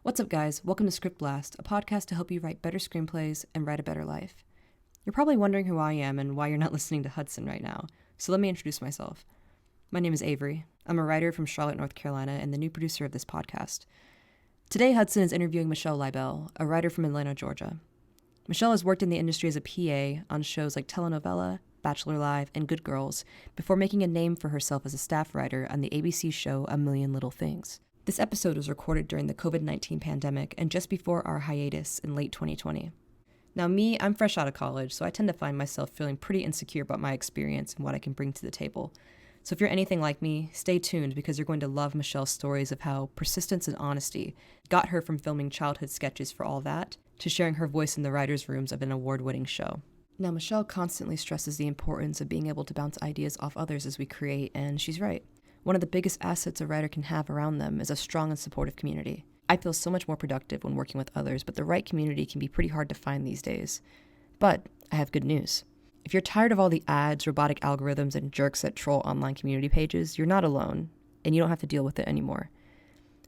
What's up, guys? Welcome to ScriptBlast, a podcast to help you write better screenplays and write a better life. You're probably wondering who I am and why you're not listening to Hudson right now, so let me introduce myself. My name is Avery. I'm a writer from Charlotte, North Carolina, and the new producer of this podcast. Today, Hudson is interviewing Michelle Leibel, a writer from Atlanta, Georgia. Michelle has worked in the industry as a PA on shows like Telenovela, Bachelor Live, and Good Girls, before making a name for herself as a staff writer on the ABC show A Million Little Things. This episode was recorded during the COVID-19 pandemic and just before our hiatus in late 2020. Now I'm fresh out of college, so I tend to find myself feeling pretty insecure about my experience and what I can bring to the table. So if you're anything like me, stay tuned because you're going to love Michelle's stories of how persistence and honesty got her from filming childhood sketches for All That to sharing her voice in the writer's rooms of an award-winning show. Now, Michelle constantly stresses the importance of being able to bounce ideas off others as we create, and she's right. One of the biggest assets a writer can have around them is a strong and supportive community. I feel so much more productive when working with others, but the right community can be pretty hard to find these days. But I have good news. If you're tired of all the ads, robotic algorithms, and jerks that troll online community pages, you're not alone, and you don't have to deal with it anymore.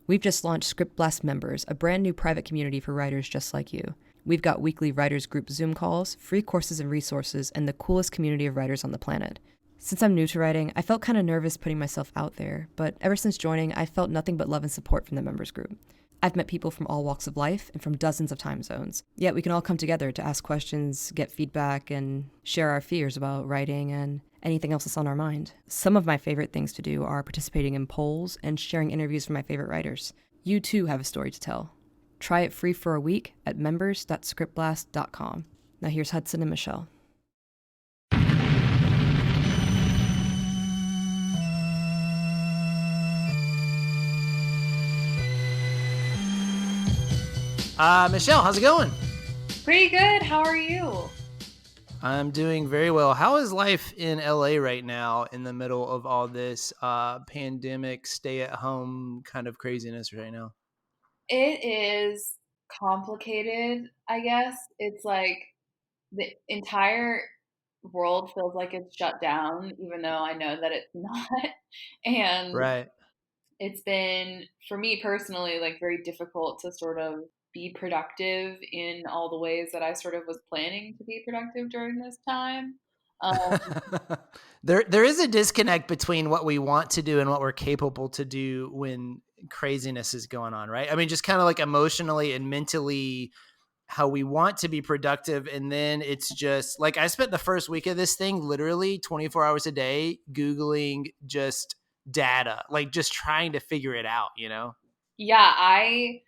We've just launched ScriptBlast Members, a brand new private community for writers just like you. We've got weekly writers group Zoom calls, free courses and resources, and the coolest community of writers on the planet. Since I'm new to writing, I felt kind of nervous putting myself out there, but ever since joining, I've felt nothing but love and support from the members group. I've met people from all walks of life and from dozens of time zones. Yet we can all come together to ask questions, get feedback, and share our fears about writing and anything else that's on our mind. Some of my favorite things to do are participating in polls and sharing interviews from my favorite writers. You too have a story to tell. Try it free for a week at members.scriptblast.com. Now here's Hudson and Michelle. Michelle, how's it going? Pretty good. How are you? I'm doing very well. How is life in LA right now in the middle of all this pandemic, stay-at-home kind of craziness right now? It is complicated, I guess. It's like the entire world feels like it's shut down, even though I know that it's not. And Right. it's been, for me personally, like very difficult to sort of be productive in all the ways that I sort of was planning to be productive during this time. There is a disconnect between what we want to do and what we're capable to do when craziness is going on, right? I mean, just kind of like emotionally and mentally how we want to be productive. And then it's just like, I spent the first week of this thing literally 24 hours a day Googling just data, like just trying to figure it out, you know? Yeah, I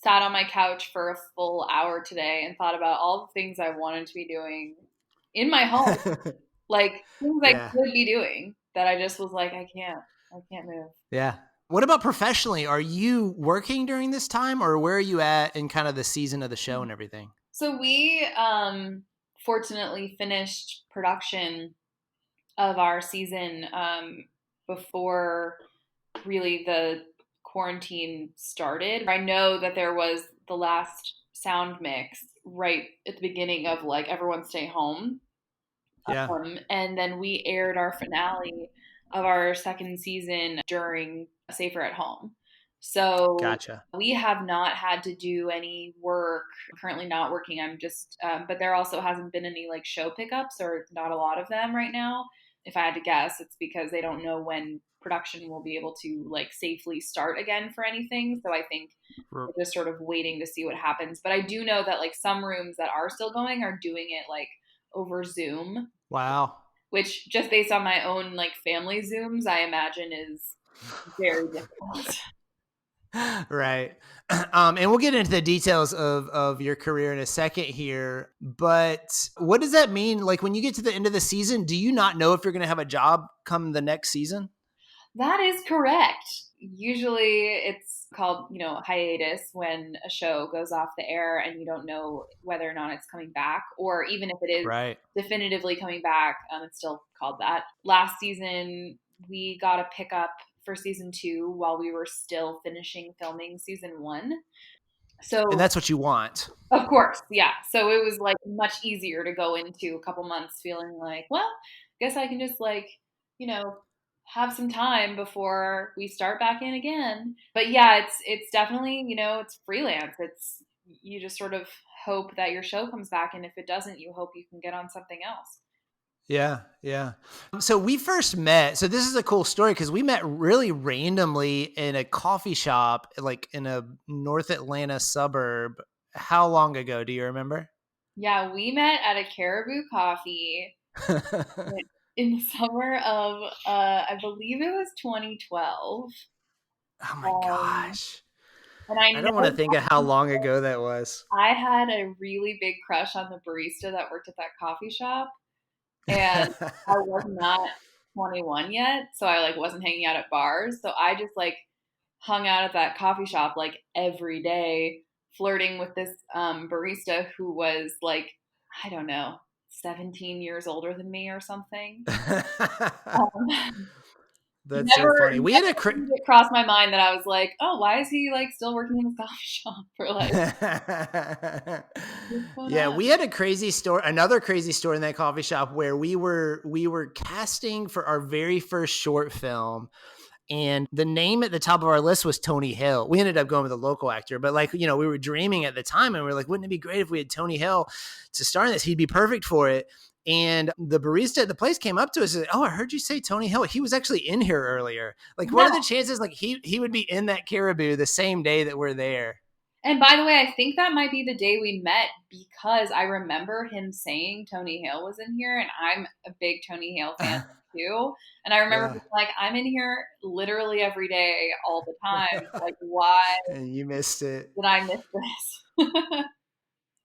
sat on my couch for a full hour today and thought about all the things I wanted to be doing in my home, like things I Yeah. could be doing that I just was like, I can't move. Yeah. What about professionally? Are you working during this time or where are you at in kind of the season of the show and everything? So we fortunately finished production of our season before really the quarantine started. I know that there was the last sound mix right at the beginning of like everyone stay home. Yeah. And then we aired our finale of our second season during Safer at Home. So Gotcha. we have not had to do any work. I'm currently not working. I'm just, but there also hasn't been any like show pickups or not a lot of them right now. If I had to guess, it's because they don't know when production will be able to like safely start again for anything. So I think we're just sort of waiting to see what happens. But I do know that like some rooms that are still going are doing it like over Zoom. Wow. Which just based on my own like family Zooms, I imagine is very difficult. Right. And we'll get into the details of your career in a second here. But what does that mean? Like when you get to the end of the season, do you not know if you're going to have a job come the next season? That is correct. Usually it's called, hiatus when a show goes off the air and you don't know whether or not it's coming back, or even if it is Right. definitively coming back, it's still called that. Last season, we got a pickup for season 2 while we were still finishing filming season 1. So, and that's what you want. Of course. Yeah. So it was like much easier to go into a couple months feeling like, well, I guess I can just like, have some time before we start back in again. But yeah, it's definitely, it's freelance. You just sort of hope that your show comes back, and if it doesn't, you hope you can get on something else. Yeah, yeah. So we first met. So this is a cool story because we met really randomly in a coffee shop, like in a North Atlanta suburb. How long ago? Do you remember? Yeah, we met at a Caribou Coffee in the summer of, I believe it was 2012. Oh my Um, gosh. and I I don't want to know think of how long ago that was. I had a really big crush on the barista that worked at that coffee shop, and I was not 21 yet, so I like wasn't hanging out at bars. So I just like hung out at that coffee shop like every day, flirting with this barista who was like, I don't know, 17 years older than me or something. Um, That's so never funny. We had a did it crossed my mind that I was like, oh, why is he like still working in this coffee shop for like what's going Yeah, on? we had a crazy story, another crazy story in that coffee shop where we were casting for our very first short film. And the name at the top of our list was Tony Hill. We ended up going with a local actor, but like, we were dreaming at the time and we were like, wouldn't it be great if we had Tony Hill to star in this? He'd be perfect for it. And the barista at the place came up to us and said, oh, I heard you say Tony Hill. He was actually in here earlier. Like, what are No. the chances like he would be in that Caribou the same day that we're there? And by the way, I think that might be the day we met because I remember him saying Tony Hale was in here, and I'm a big Tony Hale fan too. And I remember Yeah. being like, I'm in here literally every day, all the time. Like, why And you missed it. did I miss this?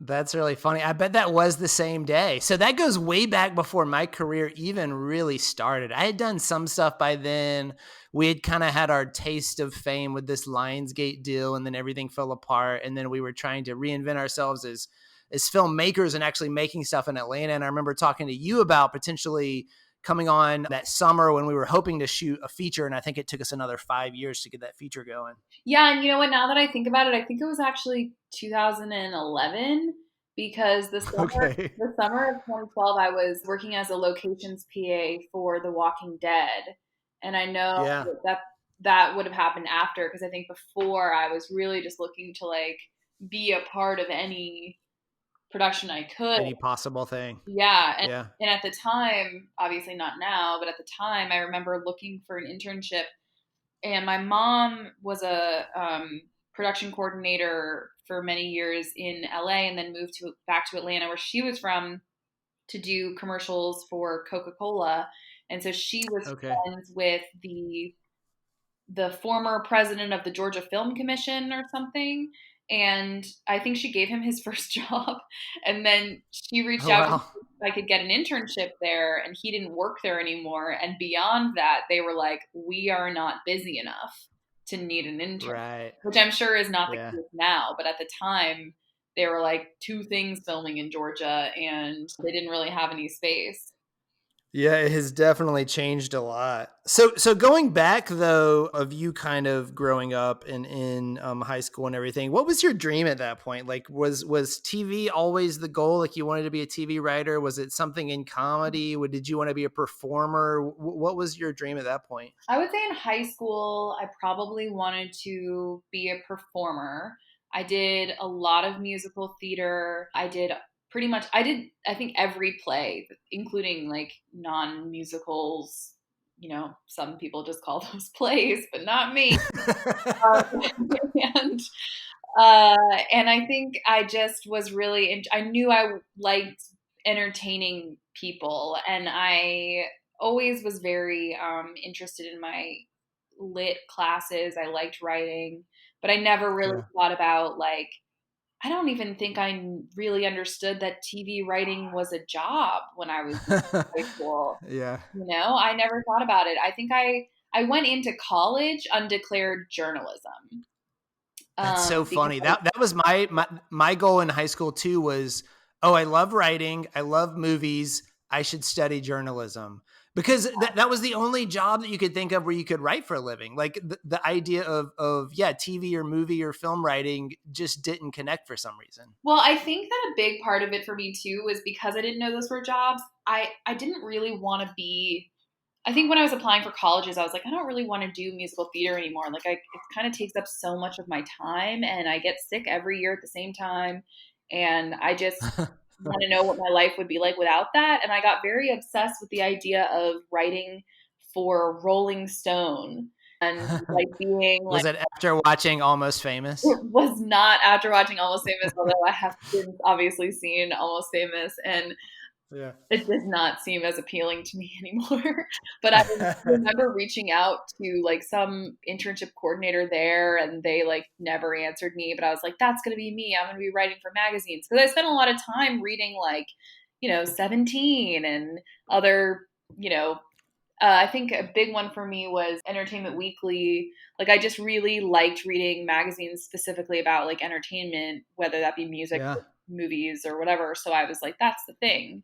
That's really funny. I bet that was the same day. So that goes way back before my career even really started. I had done some stuff by then. We had kind of had our taste of fame with this Lionsgate deal, and then everything fell apart. And then we were trying to reinvent ourselves as filmmakers and actually making stuff in Atlanta. And I remember talking to you about potentially coming on that summer when we were hoping to shoot a feature. And I think it took us another 5 years to get that feature going. Yeah, and you know what? Now that I think about it, I think it was actually 2011 because Okay. the summer of 2012, I was working as a locations PA for The Walking Dead, and I know Yeah. that would have happened after because I think before I was really just looking to like be a part of any production I could. Any possible thing. Yeah, Yeah. and at the time, obviously not now, but at the time, I remember looking for an internship. And my mom was a production coordinator for many years in LA and then moved back to Atlanta where she was from to do commercials for Coca-Cola. And so she was Okay. friends with the former president of the Georgia Film Commission or something. And I think she gave him his first job. And then she reached Oh, out to me wow. if I could get an internship there, and he didn't work there anymore. And beyond that, they were like, we are not busy enough to need an intern, Right. which I'm sure is not the Yeah. case now. But at the time, there were like two things filming in Georgia, and they didn't really have any space. Yeah, it has definitely changed a lot. So going back though, of you kind of growing up in high school and everything, what was your dream at that point? Like, was TV always the goal? Like, you wanted to be a TV writer? Was it something in comedy? Did you want to be a performer? What was your dream at that point? I would say in high school, I probably wanted to be a performer. I did a lot of musical theater. I think every play, including like non-musicals. Some people just call those plays, but not me. Um, and and I think I just was really, I knew I liked entertaining people, and I always was very interested in my lit classes. I liked writing, but I never really Yeah. thought about like, I don't even think I really understood that TV writing was a job when I was in high school. Yeah. I never thought about it. I think I went into college undeclared journalism. That's so Because funny. That was my goal in high school too was, oh, I love writing. I love movies. I should study journalism because that was the only job that you could think of where you could write for a living. Like the idea of TV or movie or film writing just didn't connect for some reason. Well, I think that a big part of it for me too was because I didn't know those were jobs. I didn't really want to be I think when I was applying for colleges, I was like, I don't really want to do musical theater anymore. Like, it kind of takes up so much of my time, and I get sick every year at the same time. And I just want to know what my life would be like without that. And I got very obsessed with the idea of writing for Rolling Stone and like being Was like, it after watching Almost Famous? it was not after watching Almost Famous, although I have since obviously seen Almost Famous, and Yeah. it does not seem as appealing to me anymore. But I remember reaching out to like some internship coordinator there, and they like never answered me. But I was like, that's going to be me. I'm going to be writing for magazines, because I spent a lot of time reading like, 17 and other, I think a big one for me was Entertainment Weekly. Like, I just really liked reading magazines specifically about like entertainment, whether that be music, Yeah. movies, or whatever. So I was like, that's the thing.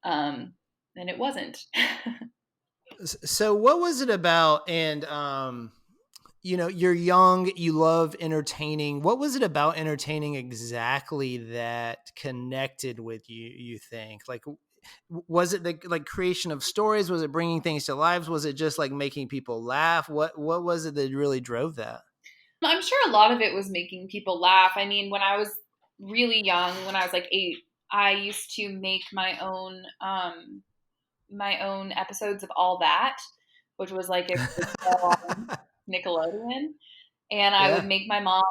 And it wasn't. So what was it about? And, you're young, you love entertaining. What was it about entertaining exactly that connected with you, you think? Like, was it the like creation of stories? Was it bringing things to lives? Was it just like making people laugh? What was it that really drove that? I'm sure a lot of it was making people laugh. I mean, when I was really young, when I was like 8, I used to make my own episodes of All That, which was like a show on Nickelodeon. And I would Yeah. make my mom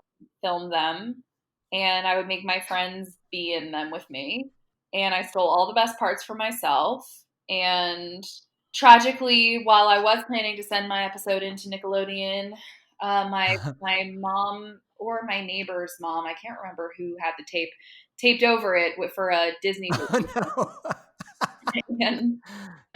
film them, and I would make my friends be in them with me. And I stole all the best parts for myself. And tragically, while I was planning to send my episode into Nickelodeon, my mom or my neighbor's mom, I can't remember who had the tape, taped over it for a Disney Oh, no. movie. And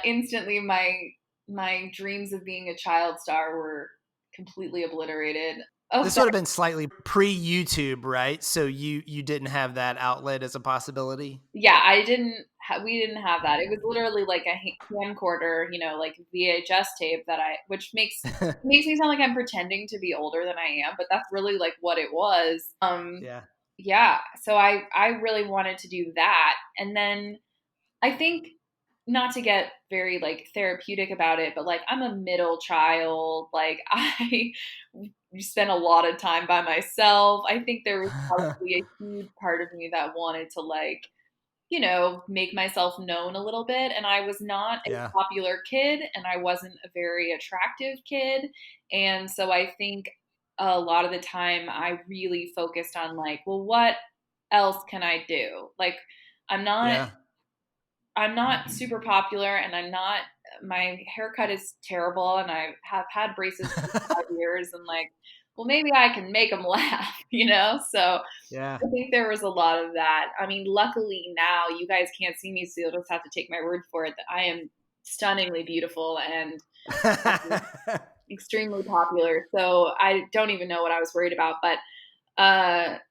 instantly my dreams of being a child star were completely obliterated. Oh, This would sorry. have been slightly pre-YouTube, right? So you didn't have that outlet as a possibility. Yeah, we didn't have that. It was literally like a camcorder, like VHS tape which makes me sound like I'm pretending to be older than I am, but that's really like what it was. Yeah. Yeah, so I really wanted to do that. And then I think, not to get very like therapeutic about it, but like I'm a middle child. Like, I spent a lot of time by myself. I think there was probably a huge part of me that wanted to like, make myself known a little bit. And I was not a Yeah. popular kid, and I wasn't a very attractive kid. And so I think a lot of the time I really focused on like, well, what else can I do? Like, I'm not Yeah. I'm not super popular, and my haircut is terrible, and I have had braces for 5 years, and like, well, maybe I can make them laugh. So Yeah. I think there was a lot of that. I mean, luckily now you guys can't see me, so you'll just have to take my word for it that I am stunningly beautiful and extremely popular. So I don't even know what I was worried about. But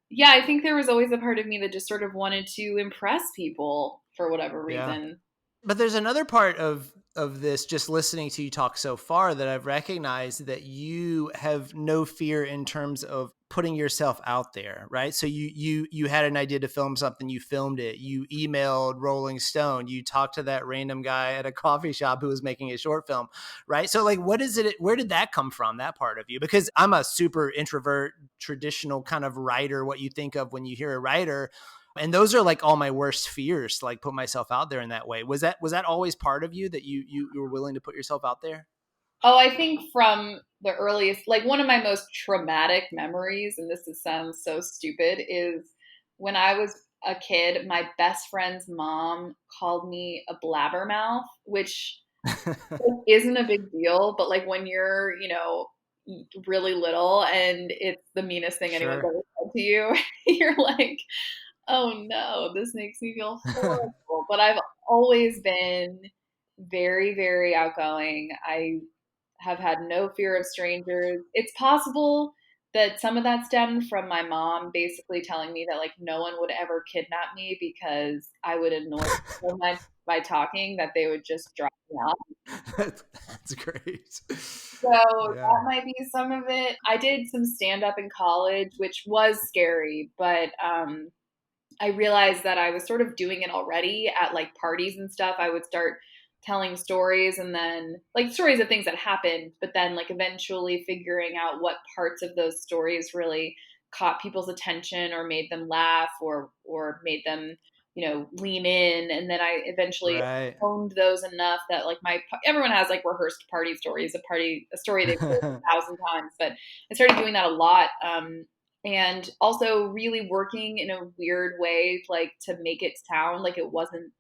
yeah, I think there was always a part of me that just sort of wanted to impress people for whatever Yeah. reason. But there's another part of this, just listening to you talk so far, that I've recognized that you have no fear in terms of putting yourself out there, right? So you had an idea to film something, you filmed it, you emailed Rolling Stone, you talked to that random guy at a coffee shop who was making a short film, right? So like, where did that come from, that part of you? Because I'm a super introvert, traditional kind of writer, what you think of when you hear a writer. And those are like all my worst fears, to like put myself out there in that way. Was that always part of you, that you were willing to put yourself out there? Oh, I think from the earliest, like one of my most traumatic memories, and sounds so stupid, is when I was a kid, my best friend's mom called me a blabbermouth, which isn't a big deal, but like when you're, really little and it's the meanest thing anyone's Sure. ever said to you, you're like, oh no, this makes me feel horrible. But I've always been very, very outgoing. I have had no fear of strangers. It's possible that some of that stemmed from my mom basically telling me that like no one would ever kidnap me because I would annoy them so much by talking that they would just drop me off. That's great. So Yeah. that might be some of it. I did some stand up in college, which was scary, but I realized that I was sort of doing it already at like parties and stuff. I would start telling stories, and then like stories of things that happened, but then like eventually figuring out what parts of those stories really caught people's attention or made them laugh or made them, lean in. And then I eventually Right. honed those enough that like everyone has like rehearsed party stories, a story they've heard 1,000 times, but I started doing that a lot. And also really working in a weird way, like to make it sound like it wasn't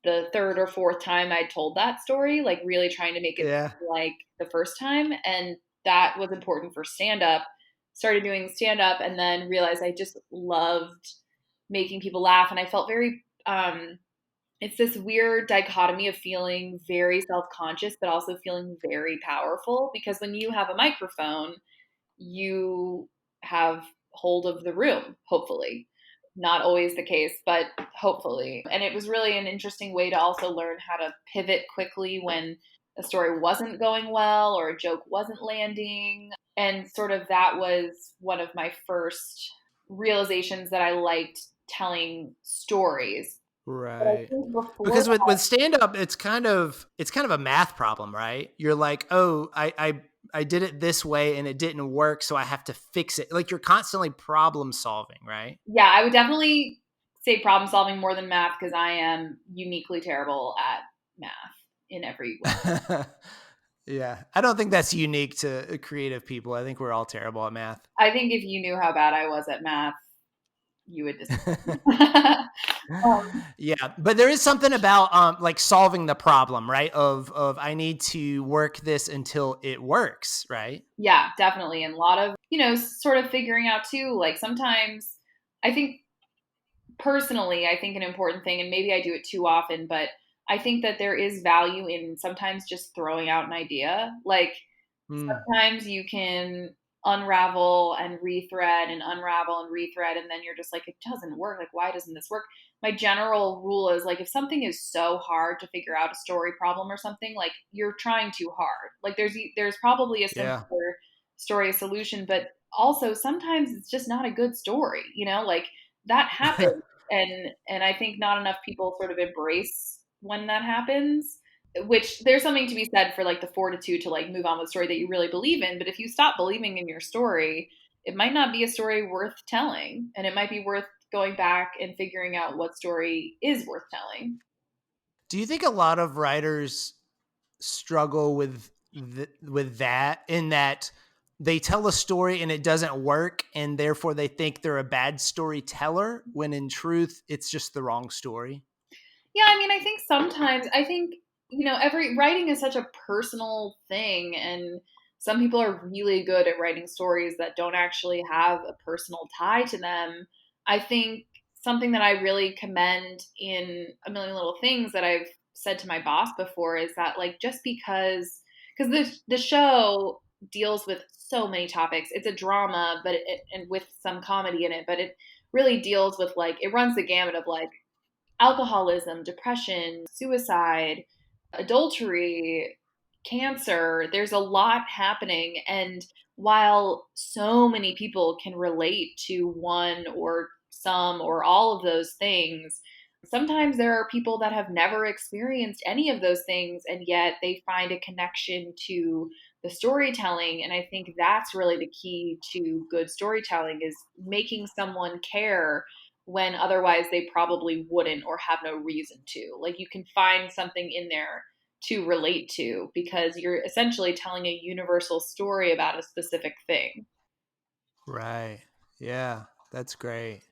the third or fourth time I told that story, like really trying to make it Yeah. like the first time. And that was important for stand up. Started doing stand up and then realized I just loved making people laugh. And I felt very, it's this weird dichotomy of feeling very self-conscious, but also feeling very powerful, because when you have a microphone, you have hold of the room, hopefully. Not always the case, but hopefully. And it was really an interesting way to also learn how to pivot quickly when a story wasn't going well or a joke wasn't landing. And sort of that was one of my first realizations that I liked telling stories. But I Right. think before Because with that, stand up, it's kind of a math problem, right? You're like, oh, I did it this way and it didn't work, so I have to fix it. Like you're constantly problem solving, right? yeah, I would definitely say problem solving more than math, because I am uniquely terrible at math in every way. Yeah. I don't think that's unique to creative people. I think we're all terrible at math. I think if you knew how bad I was at math, you would disagree. Yeah, but there is something about like solving the problem, right? Of I need to work this until it works, right? Yeah, definitely. And a lot of, sort of figuring out too, like sometimes I think personally, I think an important thing, and maybe I do it too often, but I think that there is value in sometimes just throwing out an idea. Like Hmm. sometimes you can unravel and rethread and unravel and rethread, and then you're just like, it doesn't work. Like, why doesn't this work? My general rule is like, if something is so hard to figure out a story problem or something, like you're trying too hard. Like there's probably a Yeah. simpler story solution, but also sometimes it's just not a good story, like that happens. And I think not enough people sort of embrace when that happens, which there's something to be said for like the fortitude to like move on with a story that you really believe in. But if you stop believing in your story, it might not be a story worth telling, and it might be worth going back and figuring out what story is worth telling. Do you think a lot of writers struggle with with that, in that they tell a story and it doesn't work and therefore they think they're a bad storyteller when in truth it's just the wrong story? Yeah, I mean, I think sometimes I think, every writing is such a personal thing, and some people are really good at writing stories that don't actually have a personal tie to them. I think something that I really commend in A Million Little Things that I've said to my boss before is that like just because the show deals with so many topics. It's a drama, but and with some comedy in it, but it really deals with like it runs the gamut of like alcoholism, depression, suicide, adultery, cancer. There's a lot happening. And while so many people can relate to one or some or all of those things, sometimes there are people that have never experienced any of those things, and yet they find a connection to the storytelling. And I think that's really the key to good storytelling, is making someone care when otherwise they probably wouldn't or have no reason to. Like you can find something in there to relate to because you're essentially telling a universal story about a specific thing. Right. Yeah, that's great.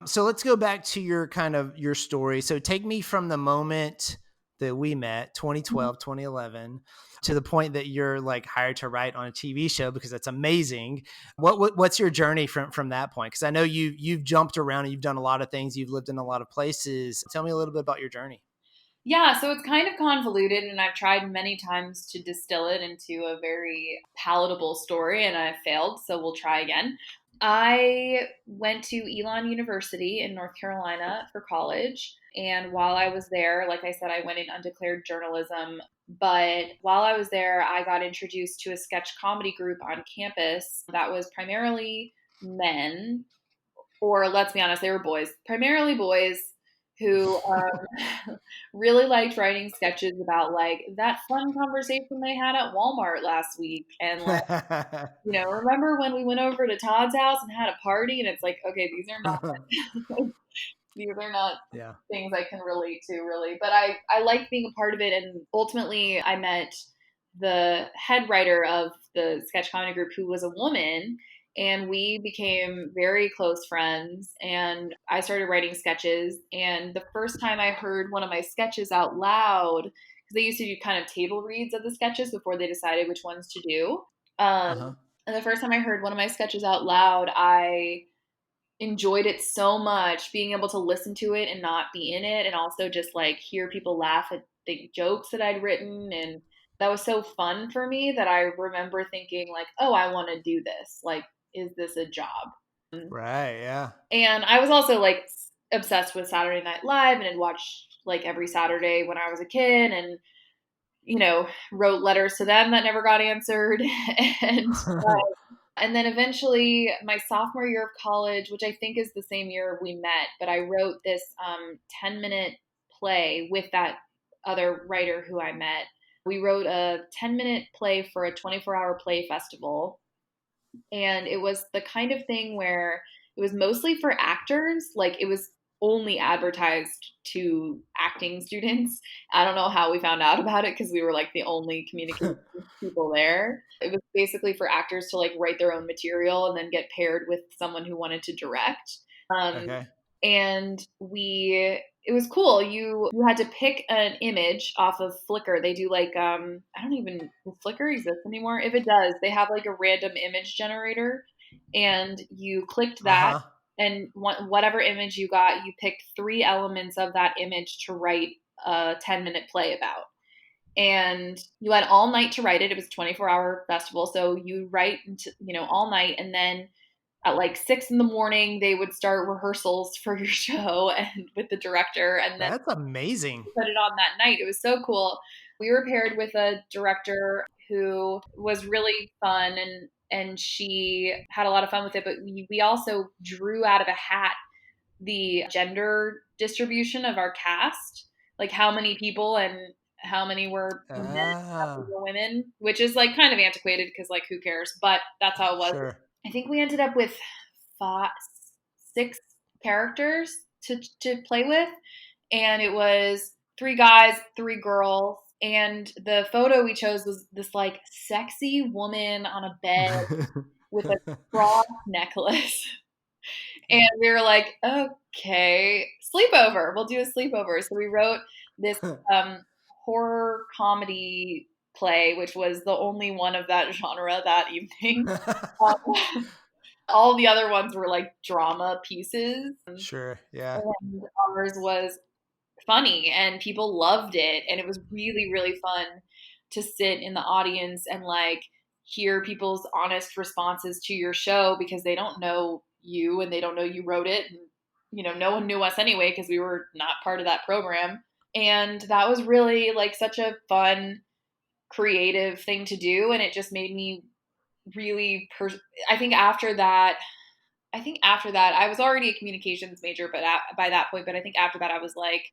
So let's go back to your kind of your story. So take me from the moment that we met, 2012, 2011, to the point that you're like hired to write on a TV show, because that's amazing. What's your journey from that point? Because I know you've jumped around and you've done a lot of things. You've lived in a lot of places. Tell me a little bit about your journey. Yeah, so it's kind of convoluted, and I've tried many times to distill it into a very palatable story, and I've failed, so we'll try again. I went to Elon University in North Carolina for college, and while I was there, like I said, I went in undeclared journalism. But while I was there, I got introduced to a sketch comedy group on campus that was primarily men, or let's be honest, they were boys, primarily boys, who really liked writing sketches about like that fun conversation they had at Walmart last week. And like, remember when we went over to Todd's house and had a party? And it's like, okay, these are not these are not Yeah. things I can relate to really. But I like being a part of it. And ultimately I met the head writer of the sketch comedy group, who was a woman, and we became very close friends. And I started writing sketches. And the first time I heard one of my sketches out loud, because they used to do kind of table reads of the sketches before they decided which ones to do. And the first time I heard one of my sketches out loud, I enjoyed it so much, being able to listen to it and not be in it, and also just like hear people laugh at the jokes that I'd written. And that was so fun for me that I remember thinking like, oh, I want to do this. Like, is this a job? Right. Yeah. And I was also like obsessed with Saturday Night Live and had watched like every Saturday when I was a kid, and wrote letters to them that never got answered. And then eventually my sophomore year of college, which I think is the same year we met, but I wrote this 10-minute play with that other writer who I met. We wrote a 10-minute play for a 24-hour play festival. And it was the kind of thing where it was mostly for actors. Like, it was only advertised to acting students. I don't know how we found out about it, because we were like the only communication people there. It was basically for actors to like write their own material and then get paired with someone who wanted to direct. Okay. And it was cool. You had to pick an image off of Flickr. They do like, I don't even, does Flickr exist anymore? If it does, they have like a random image generator, and you clicked that. And whatever image you got, you picked 3 elements of that image to write a 10-minute play about. And you had all night to write it. It was a 24-hour festival. So you write, all night. And then at like 6 a.m, they would start rehearsals for your show and with the director. And then that's amazing. Put it on that night. It was so cool. We were paired with a director who was really fun, and she had a lot of fun with it. But we also drew out of a hat the gender distribution of our cast, like how many people and how many were men, how many were women, which is like kind of antiquated because like who cares? But that's how it was. Sure. I think we ended up with 6 characters to play with, and it was 3 guys, 3 girls. And the photo we chose was this like sexy woman on a bed with a frog necklace. And we were like, okay, sleepover. We'll do a sleepover. So we wrote this horror comedy play, which was the only one of that genre that evening. All the other ones were like drama pieces. Sure, yeah. And ours was funny, and people loved it. And it was really, really fun to sit in the audience and like hear people's honest responses to your show, because they don't know you and they don't know you wrote it. And, no one knew us anyway, because we were not part of that program. And that was really like such a fun, creative thing to do. And it just made me really, I think after that, I was already a communications major, but by that point, but I think after that I was like,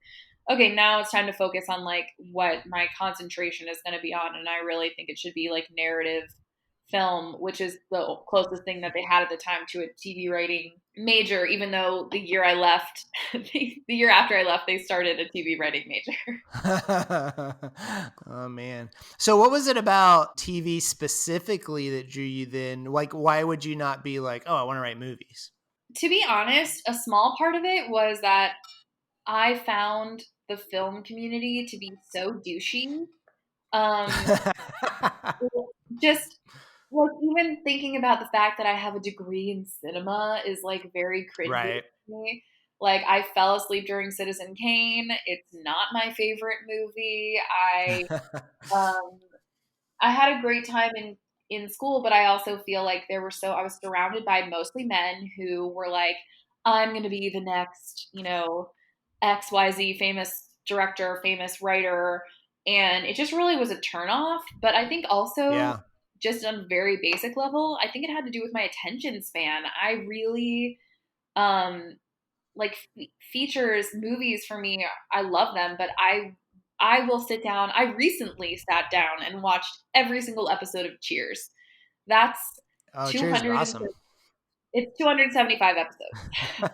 okay, now it's time to focus on like what my concentration is going to be on. And I really think it should be like narrative film, which is the closest thing that they had at the time to a TV writing major, even though the year I left, the year after I left, they started a TV writing major. Oh man. So what was it about TV specifically that drew you then? Like, why would you not be like, oh, I want to write movies? To be honest, a small part of it was that I found the film community to be so douchey. Just like even thinking about the fact that I have a degree in cinema is like very cringy right. to me. Like I fell asleep during Citizen Kane. It's not my favorite movie. I had a great time in school, but I also feel like I was surrounded by mostly men who were like, I'm going to be the next, XYZ famous director, famous writer. And it just really was a turnoff. But I think also just on a very basic level, I think it had to do with my attention span. I really like features, movies for me, I love them, but I will sit down. I recently sat down and watched every single episode of Cheers. That's Oh, Cheers is 200. awesome. It's 275 episodes.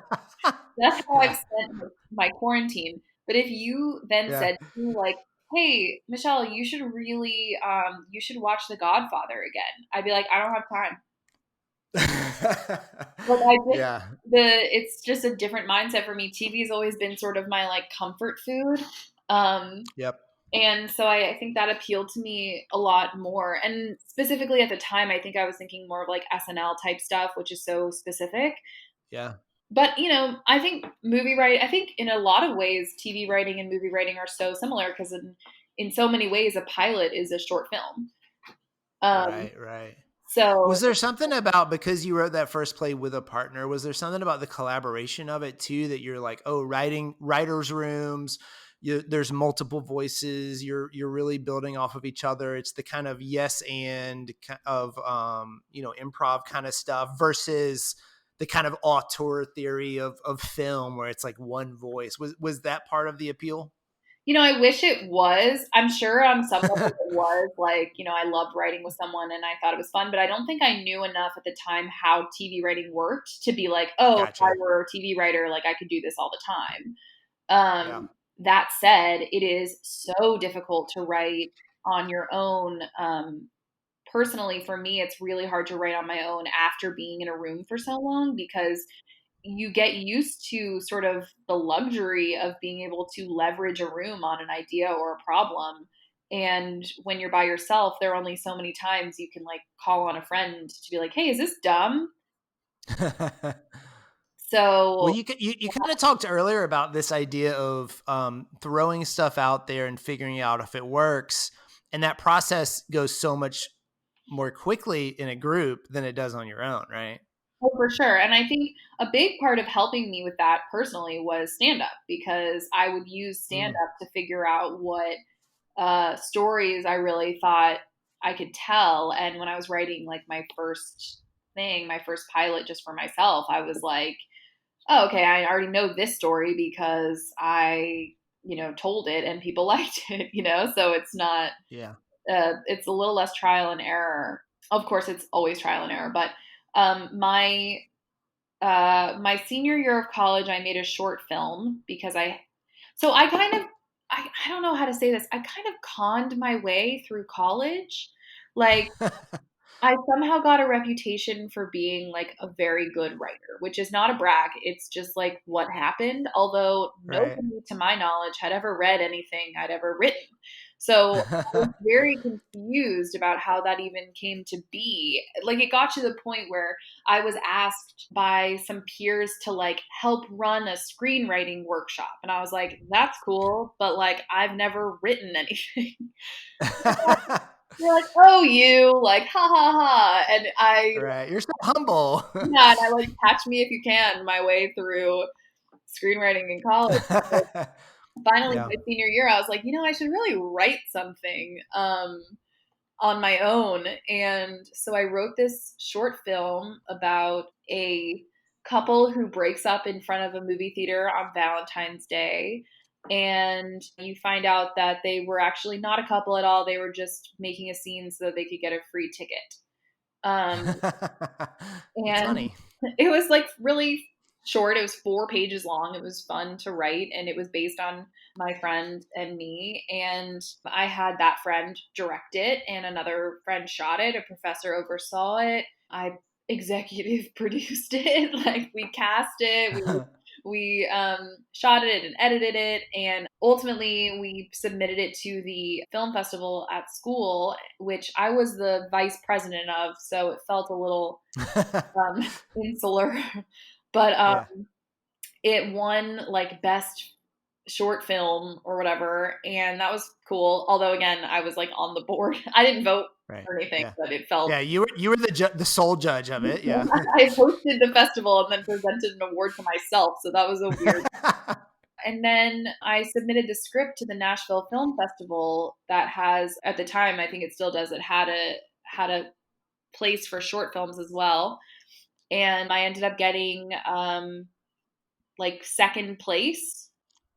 That's how I've spent my quarantine. But if you then Yeah. said to me, like, hey, Michelle, you should really, you should watch The Godfather again, I'd be like, I don't have time. Like Yeah. it's just a different mindset for me. TV has always been sort of my like comfort food. Yep. And so I think that appealed to me a lot more. And specifically at the time, I think I was thinking more of like SNL type stuff, which is so specific. Yeah. But, I think I think in a lot of ways, TV writing and movie writing are so similar because in so many ways, a pilot is a short film. Right. So Was there something about, because you wrote that first play with a partner, was there something about the collaboration of it too, that you're like, oh, writers' rooms, there's multiple voices, you're really building off of each other. It's the kind of yes and of improv kind of stuff versus the kind of auteur theory of film where it's like one voice. Was that part of the appeal? I wish it was. I'm sure on some level it was. Like, I loved writing with someone and I thought it was fun, but I don't think I knew enough at the time how TV writing worked to be like, oh, Gotcha. if I were a TV writer, like I could do this all the time. That said, it is so difficult to write on your own. Personally, for me, it's really hard to write on my own after being in a room for so long because you get used to sort of the luxury of being able to leverage a room on an idea or a problem. And when you're by yourself, there are only so many times you can like call on a friend to be like, hey, is this dumb? So well, you kind of talked earlier about this idea of throwing stuff out there and figuring out if it works. And that process goes so much more quickly in a group than it does on your own, right? Oh, for sure. And I think a big part of helping me with that personally was stand up because I would use stand up to figure out what stories I really thought I could tell. And when I was writing like my first pilot just for myself, I was like, oh, okay, I already know this story because I, told it and people liked it, so it's not, it's a little less trial and error. Of course, it's always trial and error, but my senior year of college, I made a short film because I don't know how to say this. I kind of conned my way through college. Like I somehow got a reputation for being like a very good writer, which is not a brag. It's just like what happened. Although nobody to my knowledge had ever read anything I'd ever written. So I was very confused about how that even came to be. Like it got to the point where I was asked by some peers to like help run a screenwriting workshop. And I was like, that's cool, but like I've never written anything. You're like, oh, you like, ha ha ha. And you're so humble. Yeah, and I like catch me if you can my way through screenwriting in college. Finally, my senior year, I was like, I should really write something on my own. And so I wrote this short film about a couple who breaks up in front of a movie theater on Valentine's Day. And you find out that they were actually not a couple at all. They were just making a scene so that they could get a free ticket. And funny. It was like really short. It was 4 pages long. It was fun to write. And it was based on my friend and me. And I had that friend direct it and another friend shot it. A professor oversaw it. I executive produced it. Like we cast it. We shot it and edited it, and ultimately we submitted it to the film festival at school, which I was the vice president of, so it felt a little insular. But it won like best short film or whatever, and that was cool. Although again, I was like on the board. I didn't vote or anything, but it felt you were the sole judge of it. Yeah. I hosted the festival and then presented an award to myself, so that was a weird. And then I submitted the script to the Nashville Film Festival that has, at the time, I think it still does, it had a place for short films as well. And I ended up getting like second place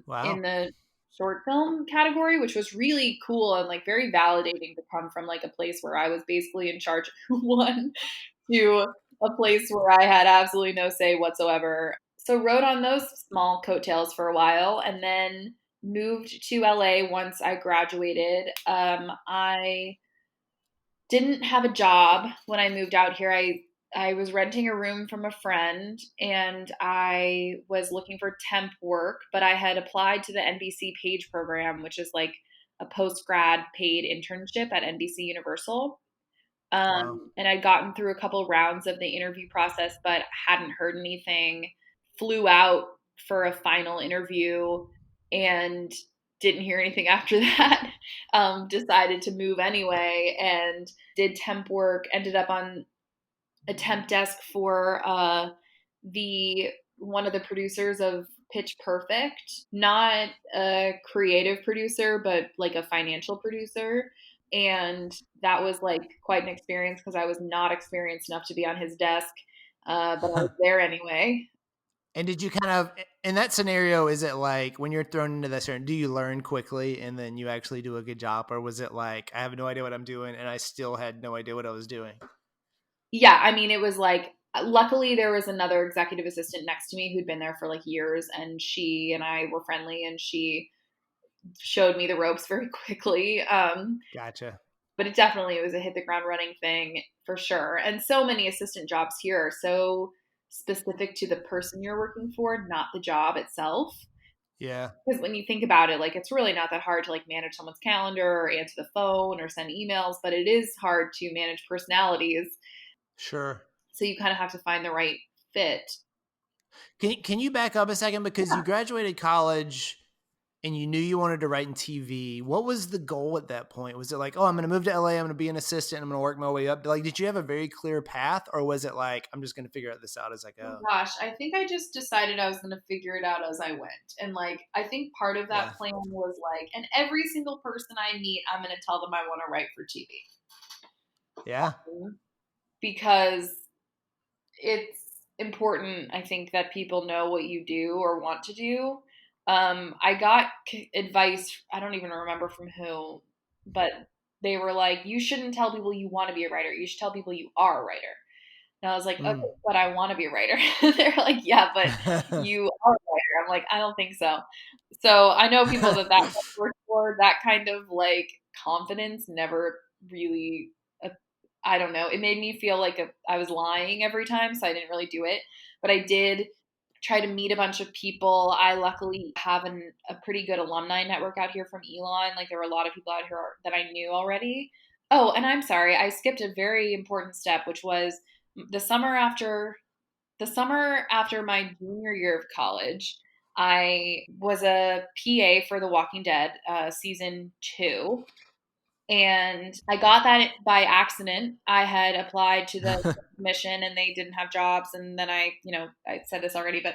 Wow. in the short film category, which was really cool and like very validating to come from like a place where I was basically in charge of who won to a place where I had absolutely no say whatsoever. So rode on those small coattails for a while and then moved to LA once I graduated. I didn't have a job when I moved out here. I was renting a room from a friend and I was looking for temp work, but I had applied to the NBC Page program, which is like a post-grad paid internship at NBC Universal. Wow. And I'd gotten through a couple rounds of the interview process, but hadn't heard anything. Flew out for a final interview and didn't hear anything after that. Decided to move anyway and did temp work. Ended up on a temp desk for one of the producers of Pitch Perfect, not a creative producer, but like a financial producer. And that was like quite an experience because I was not experienced enough to be on his desk, but I was there anyway. And did you kind of, in that scenario, is it like when you're thrown into that scenario, do you learn quickly and then you actually do a good job? Or was it like, I have no idea what I'm doing and I still had no idea what I was doing? Yeah, I mean, it was like, luckily there was another executive assistant next to me who'd been there for like years, and she and I were friendly, and she showed me the ropes very quickly. Gotcha. But it was a hit the ground running thing for sure. And so many assistant jobs here are so specific to the person you're working for, not the job itself. Yeah. Because when you think about it, like it's really not that hard to like manage someone's calendar or answer the phone or send emails, but it is hard to manage personalities. Sure. So you kind of have to find the right fit. Can you back up a second? Because Yeah. you graduated college and you knew you wanted to write in TV. What was the goal at that point? Was it like, oh, I'm going to move to LA, I'm going to be an assistant, I'm going to work my way up? Like, did you have a very clear path, or was it like, I'm just going to figure this out as I go? Oh gosh, I think I just decided I was going to figure it out as I went. And like, I think part of that plan was like, and every single person I meet, I'm going to tell them I want to write for TV. Yeah. Because it's important, I think, that people know what you do or want to do. I got advice, I don't even remember from who, but they were like, you shouldn't tell people you want to be a writer. You should tell people you are a writer. And I was like, okay, but I want to be a writer. They're like, yeah, but you are a writer. I'm like, I don't think so. So I know people that works for, that kind of like confidence never really, I don't know. It made me feel like I was lying every time, so I didn't really do it. But I did try to meet a bunch of people. I luckily have a pretty good alumni network out here from Elon. Like there were a lot of people out here that I knew already. Oh, and I'm sorry, I skipped a very important step, which was the summer after my junior year of college. I was a PA for The Walking Dead season 2. And I got that by accident. I had applied to the commission and they didn't have jobs. And then I said this already, but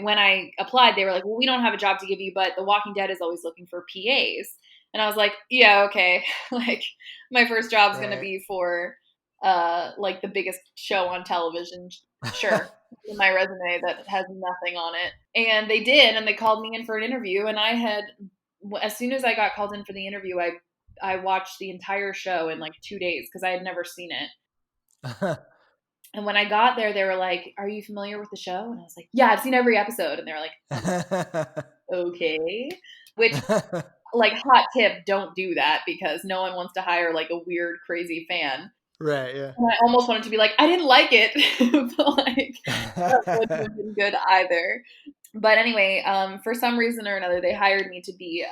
when I applied, they were like, well, we don't have a job to give you, but The Walking Dead is always looking for PAs. And I was like, yeah, okay. Like my first job is going to be for like the biggest show on television. Sure. In my resume that has nothing on it. And they did, and they called me in for an interview. And as soon as I got called in for the interview, I watched the entire show in like 2 days because I had never seen it. And when I got there, they were like, are you familiar with the show? And I was like, yeah, I've seen every episode. And they were like, okay. Which, like, hot tip, don't do that because no one wants to hire like a weird, crazy fan. Right, yeah. And I almost wanted to be like, I didn't like it. But like, that wouldn't have been good either. But anyway, for some reason or another, they hired me to be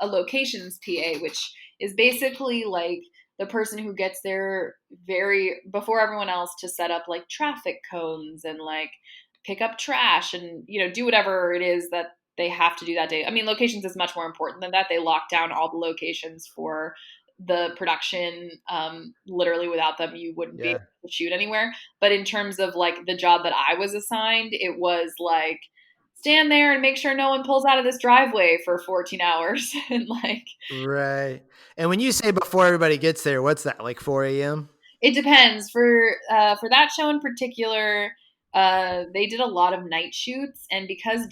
a locations PA, which is basically like the person who gets there before everyone else to set up like traffic cones and like pick up trash and, do whatever it is that they have to do that day. I mean, locations is much more important than that. They lock down all the locations for the production. Literally without them, you wouldn't be able to shoot anywhere. But in terms of like the job that I was assigned, it was like, stand there and make sure no one pulls out of this driveway for 14 hours. And like, right. And when you say before everybody gets there, what's that, like 4 a.m.? It depends. For that show in particular, They did a lot of night shoots, and because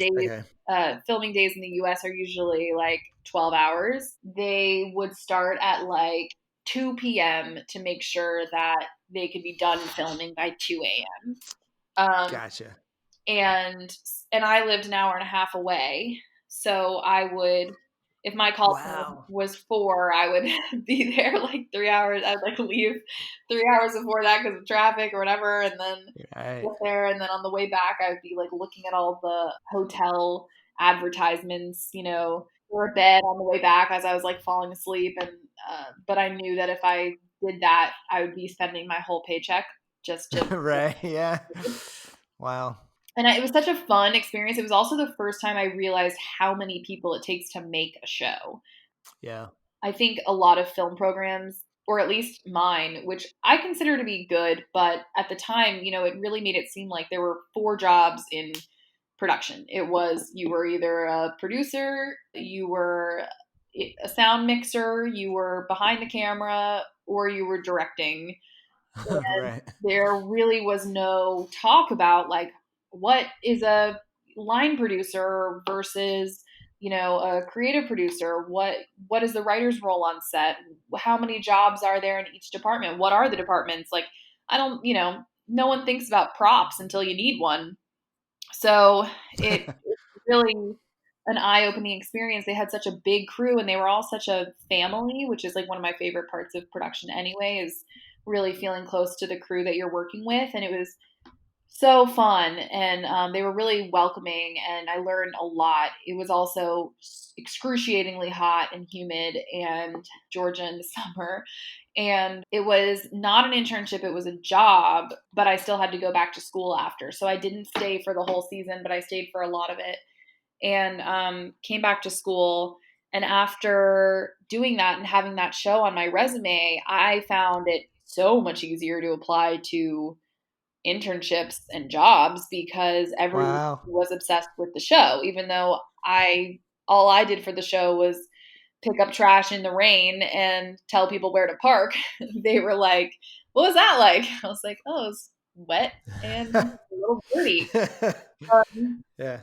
Okay. filming days in the US are usually like 12 hours, they would start at like 2 p.m. to make sure that they could be done filming by 2 a.m. Um, Gotcha. and and I lived an hour and a half away, so I would, if my call time Wow. was 4, I would be there like 3 hours. I'd like leave 3 hours before that because of traffic or whatever, and then Right. get there, and then on the way back I would be like looking at all the hotel advertisements, for a bed on the way back as I was like falling asleep. And but I knew that if I did that, I would be spending my whole paycheck just Right. Yeah. Wow. and it was such a fun experience. It was also the first time I realized how many people it takes to make a show. Yeah. I think a lot of film programs, or at least mine, which I consider to be good, but at the time, it really made it seem like there were 4 jobs in production. It was, you were either a producer, you were a sound mixer, you were behind the camera, or you were directing. And Right. there really was no talk about like what is a line producer versus a creative producer. What is the writer's role on set? How many jobs are there in each department? What are the departments? Like, I don't, no one thinks about props until you need one. So it's really an eye-opening experience. They had such a big crew, and they were all such a family, which is like one of my favorite parts of production anyway, is really feeling close to the crew that you're working with. And it was so fun, and they were really welcoming, and I learned a lot. It was also excruciatingly hot and humid and Georgia in the summer, and it was not an internship, it was a job, but I still had to go back to school after, so I didn't stay for the whole season, but I stayed for a lot of it, and came back to school. And after doing that and having that show on my resume, I found it so much easier to apply to internships and jobs because everyone Wow. was obsessed with the show, even though all I did for the show was pick up trash in the rain and tell people where to park. They were like, what was that like? I was like, oh, it was wet and a little dirty. Yeah.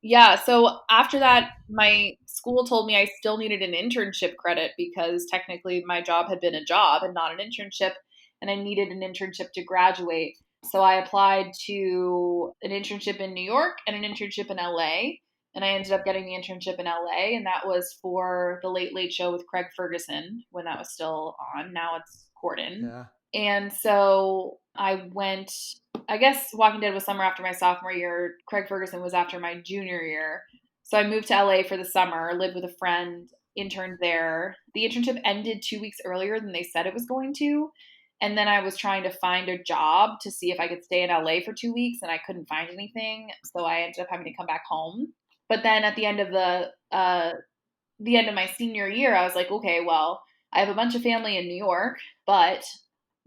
Yeah, so after that, my school told me I still needed an internship credit because technically my job had been a job and not an internship, and I needed an internship to graduate. So I applied to an internship in New York and an internship in LA, and I ended up getting the internship in LA, and that was for the Late Late Show with Craig Ferguson when that was still on. Now it's Corden. Yeah. And so I went, I guess Walking Dead was summer after my sophomore year. Craig Ferguson was after my junior year. So I moved to LA for the summer, lived with a friend, interned there. The internship ended 2 weeks earlier than they said it was going to. And then I was trying to find a job to see if I could stay in LA for 2 weeks, and I couldn't find anything. So I ended up having to come back home. But then at the end of the end of my senior year, I was like, okay, well, I have a bunch of family in New York, but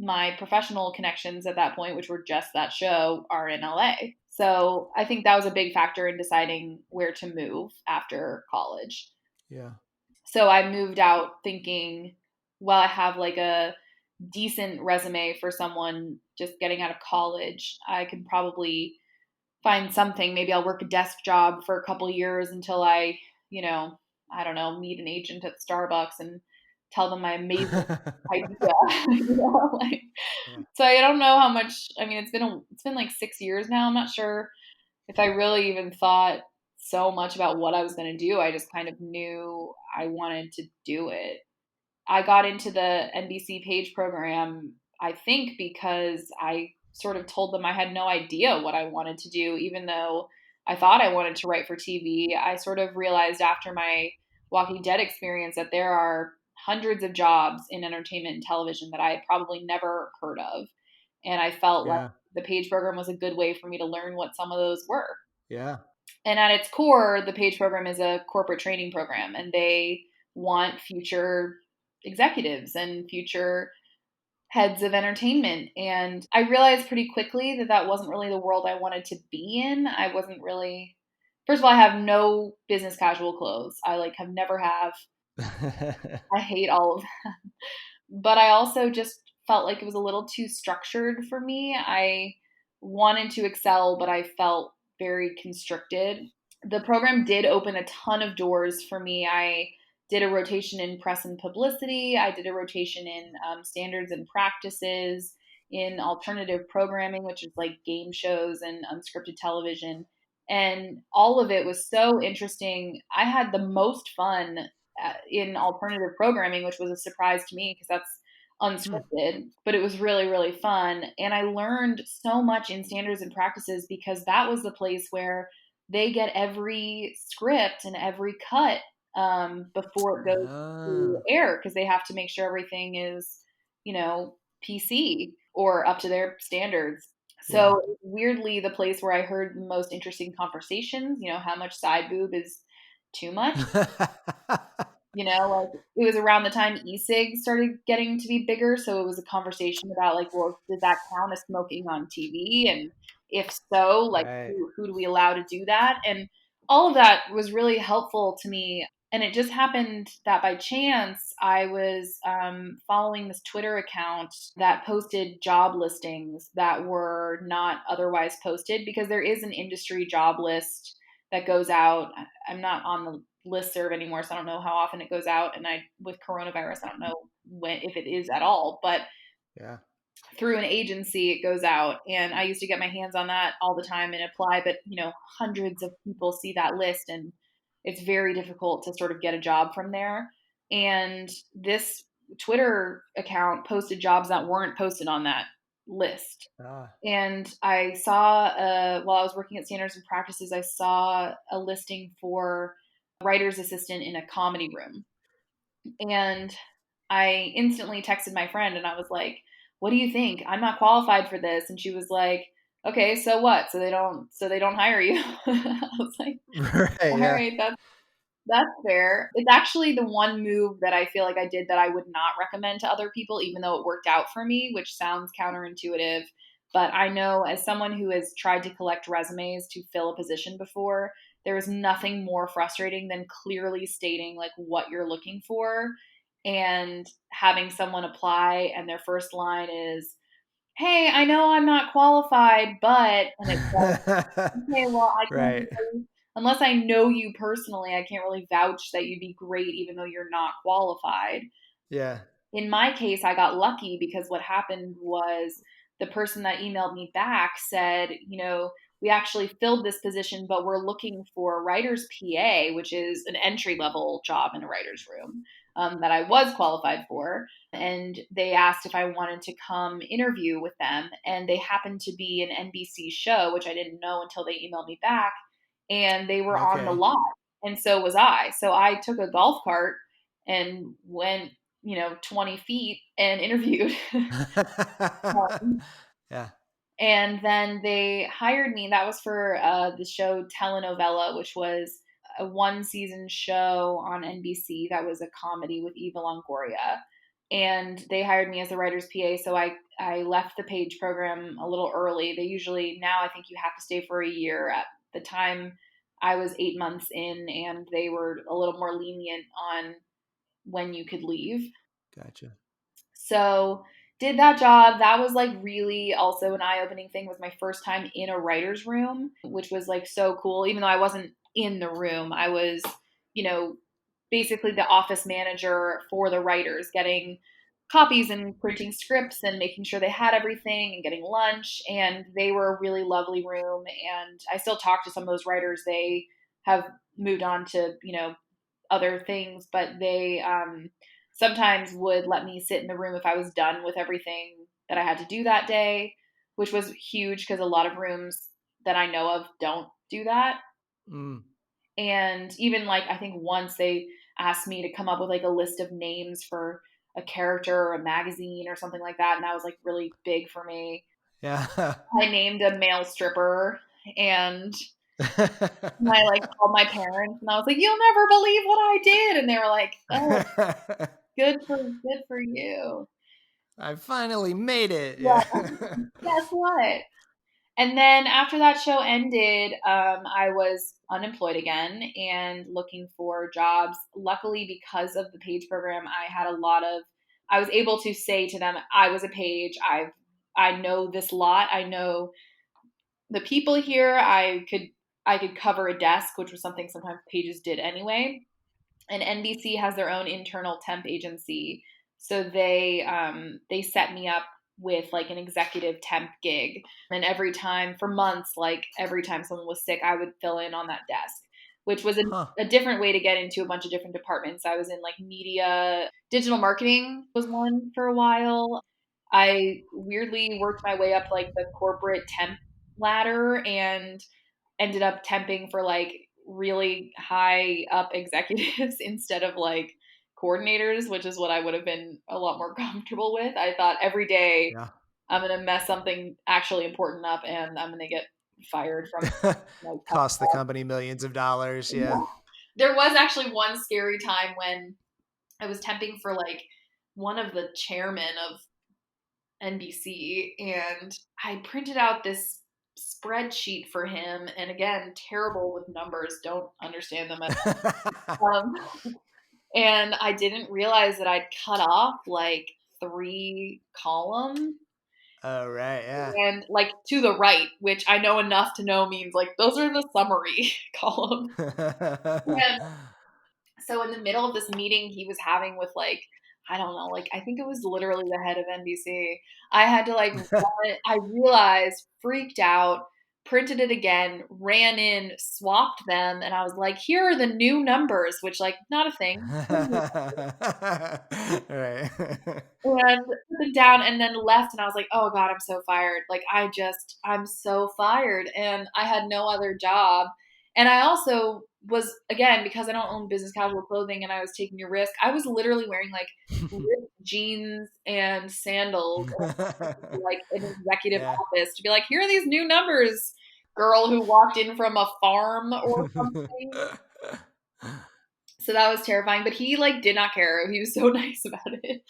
my professional connections at that point, which were just that show, are in LA. So I think that was a big factor in deciding where to move after college. Yeah. So I moved out thinking, well, I have like a decent resume for someone just getting out of college. I can probably find something. Maybe I'll work a desk job for a couple years until I don't know, meet an agent at Starbucks and tell them my amazing idea. Like, Yeah. so I don't know how much. I mean, it's been like 6 years now. I'm not sure if I really even thought so much about what I was going to do. I just kind of knew I wanted to do it. I got into the NBC Page program, I think, because I sort of told them I had no idea what I wanted to do, even though I thought I wanted to write for TV. I sort of realized after my Walking Dead experience that there are hundreds of jobs in entertainment and television that I had probably never heard of. And I felt like Yeah. the Page program was a good way for me to learn what some of those were. Yeah. And at its core, the Page program is a corporate training program, and they want future executives and future heads of entertainment. And I realized pretty quickly that that wasn't really the world I wanted to be in. I wasn't really, first of all, I have no business casual clothes. I like have never have. I hate all of them. But I also just felt like it was a little too structured for me. I wanted to excel, but I felt very constricted. The program did open a ton of doors for me. I did a rotation in press and publicity. I did a rotation in standards and practices, in alternative programming, which is like game shows and unscripted television. And all of it was so interesting. I had the most fun in alternative programming, which was a surprise to me because that's unscripted, but it was really, really fun. And I learned so much in standards and practices because that was the place where they get every script and every cut before it goes to air, because they have to make sure everything is, PC or up to their standards. So weirdly, the place where I heard the most interesting conversations, how much side boob is too much. Like it was around the time e-cigs started getting to be bigger. So it was a conversation about like, well, does that count as smoking on TV? And if so, like who do we allow to do that? And all of that was really helpful to me. And it just happened that by chance, I was following this Twitter account that posted job listings that were not otherwise posted, because there is an industry job list that goes out. I'm not on the listserv anymore, so I don't know how often it goes out. And with coronavirus, I don't know if it is at all. But through an agency, it goes out. And I used to get my hands on that all the time and apply. But, hundreds of people see that list, and it's very difficult to sort of get a job from there. And this Twitter account posted jobs that weren't posted on that list. And I saw, while I was working at Standards and Practices, I saw a listing for writer's assistant in a comedy room. And I instantly texted my friend and I was like, what do you think? I'm not qualified for this. And she was like, okay, so what? So they don't hire you. I was like, all right, that's fair. It's actually the one move that I feel like I did that I would not recommend to other people, even though it worked out for me, which sounds counterintuitive. But I know, as someone who has tried to collect resumes to fill a position before, there is nothing more frustrating than clearly stating like what you're looking for and having someone apply and their first line is, hey, I know I'm not qualified, but, and it's like, okay, well, I can't really, unless I know you personally, I can't really vouch that you'd be great, even though you're not qualified. Yeah. In my case, I got lucky because what happened was the person that emailed me back said, we actually filled this position, but we're looking for a writer's PA, which is an entry-level job in a writer's room that I was qualified for. And they asked if I wanted to come interview with them. And they happened to be an NBC show, which I didn't know until they emailed me back. And they were on the lot. And so was I. So I took a golf cart and went, 20 feet and interviewed. Yeah. And then they hired me. That was for the show Telenovela, which was a 1-season show on NBC that was a comedy with Eva Longoria. And they hired me as a writer's PA. So I left the page program a little early. They usually, now I think you have to stay for a year. At the time, I was 8 months in, and they were a little more lenient on when you could leave. Gotcha. So did that job. That was like really also an eye-opening thing. It was my first time in a writer's room, which was like so cool. Even though I wasn't in the room, I was, basically the office manager for the writers, getting copies and printing scripts and making sure they had everything and getting lunch. And they were a really lovely room. And I still talk to some of those writers. They have moved on to, other things, but they sometimes would let me sit in the room if I was done with everything that I had to do that day, which was huge because a lot of rooms that I know of don't do that. And even like, I think once they asked me to come up with like a list of names for a character or a magazine or something like that. And that was like really big for me. Yeah. I named a male stripper, and I like called my parents and I was like, you'll never believe what I did. And they were like, oh, good for you. I finally made it. Yeah. Guess what? And then after that show ended, I was unemployed again and looking for jobs. Luckily, because of the page program, I was able to say to them, I was a page. I know this lot. I know the people here. I could cover a desk, which was something sometimes pages did anyway. And NBC has their own internal temp agency, so they set me up with like an executive temp gig. And every time for months, like every time someone was sick, I would fill in on that desk, which was a different way to get into a bunch of different departments. I was in like media, digital marketing was one for a while. I weirdly worked my way up like the corporate temp ladder and ended up temping for like really high up executives instead of like coordinators, which is what I would have been a lot more comfortable with. I thought every day I'm going to mess something actually important up and I'm going to get fired from like, cost the company millions of dollars. Yeah. There was actually one scary time when I was temping for like one of the chairmen of NBC, and I printed out this spreadsheet for him, and again, terrible with numbers, don't understand them at all. And I didn't realize that I'd cut off like 3 columns. Oh, right, yeah. And like to the right, which I know enough to know means like those are the summary columns. And so in the middle of this meeting he was having with like, I don't know, like I think it was literally the head of NBC. I had to like I realized, freaked out, printed it again, ran in, swapped them, and I was like, here are the new numbers, which like not a thing. Right. And put them down and then left, and I was like, oh God, I'm so fired. Like I'm so fired. And I had no other job. And I also was, again, because I don't own business casual clothing and I was taking a risk, I was literally wearing like ripped jeans and sandals like an executive office to be like, here are these new numbers, girl who walked in from a farm or something. So that was terrifying, but he like did not care. He was so nice about it.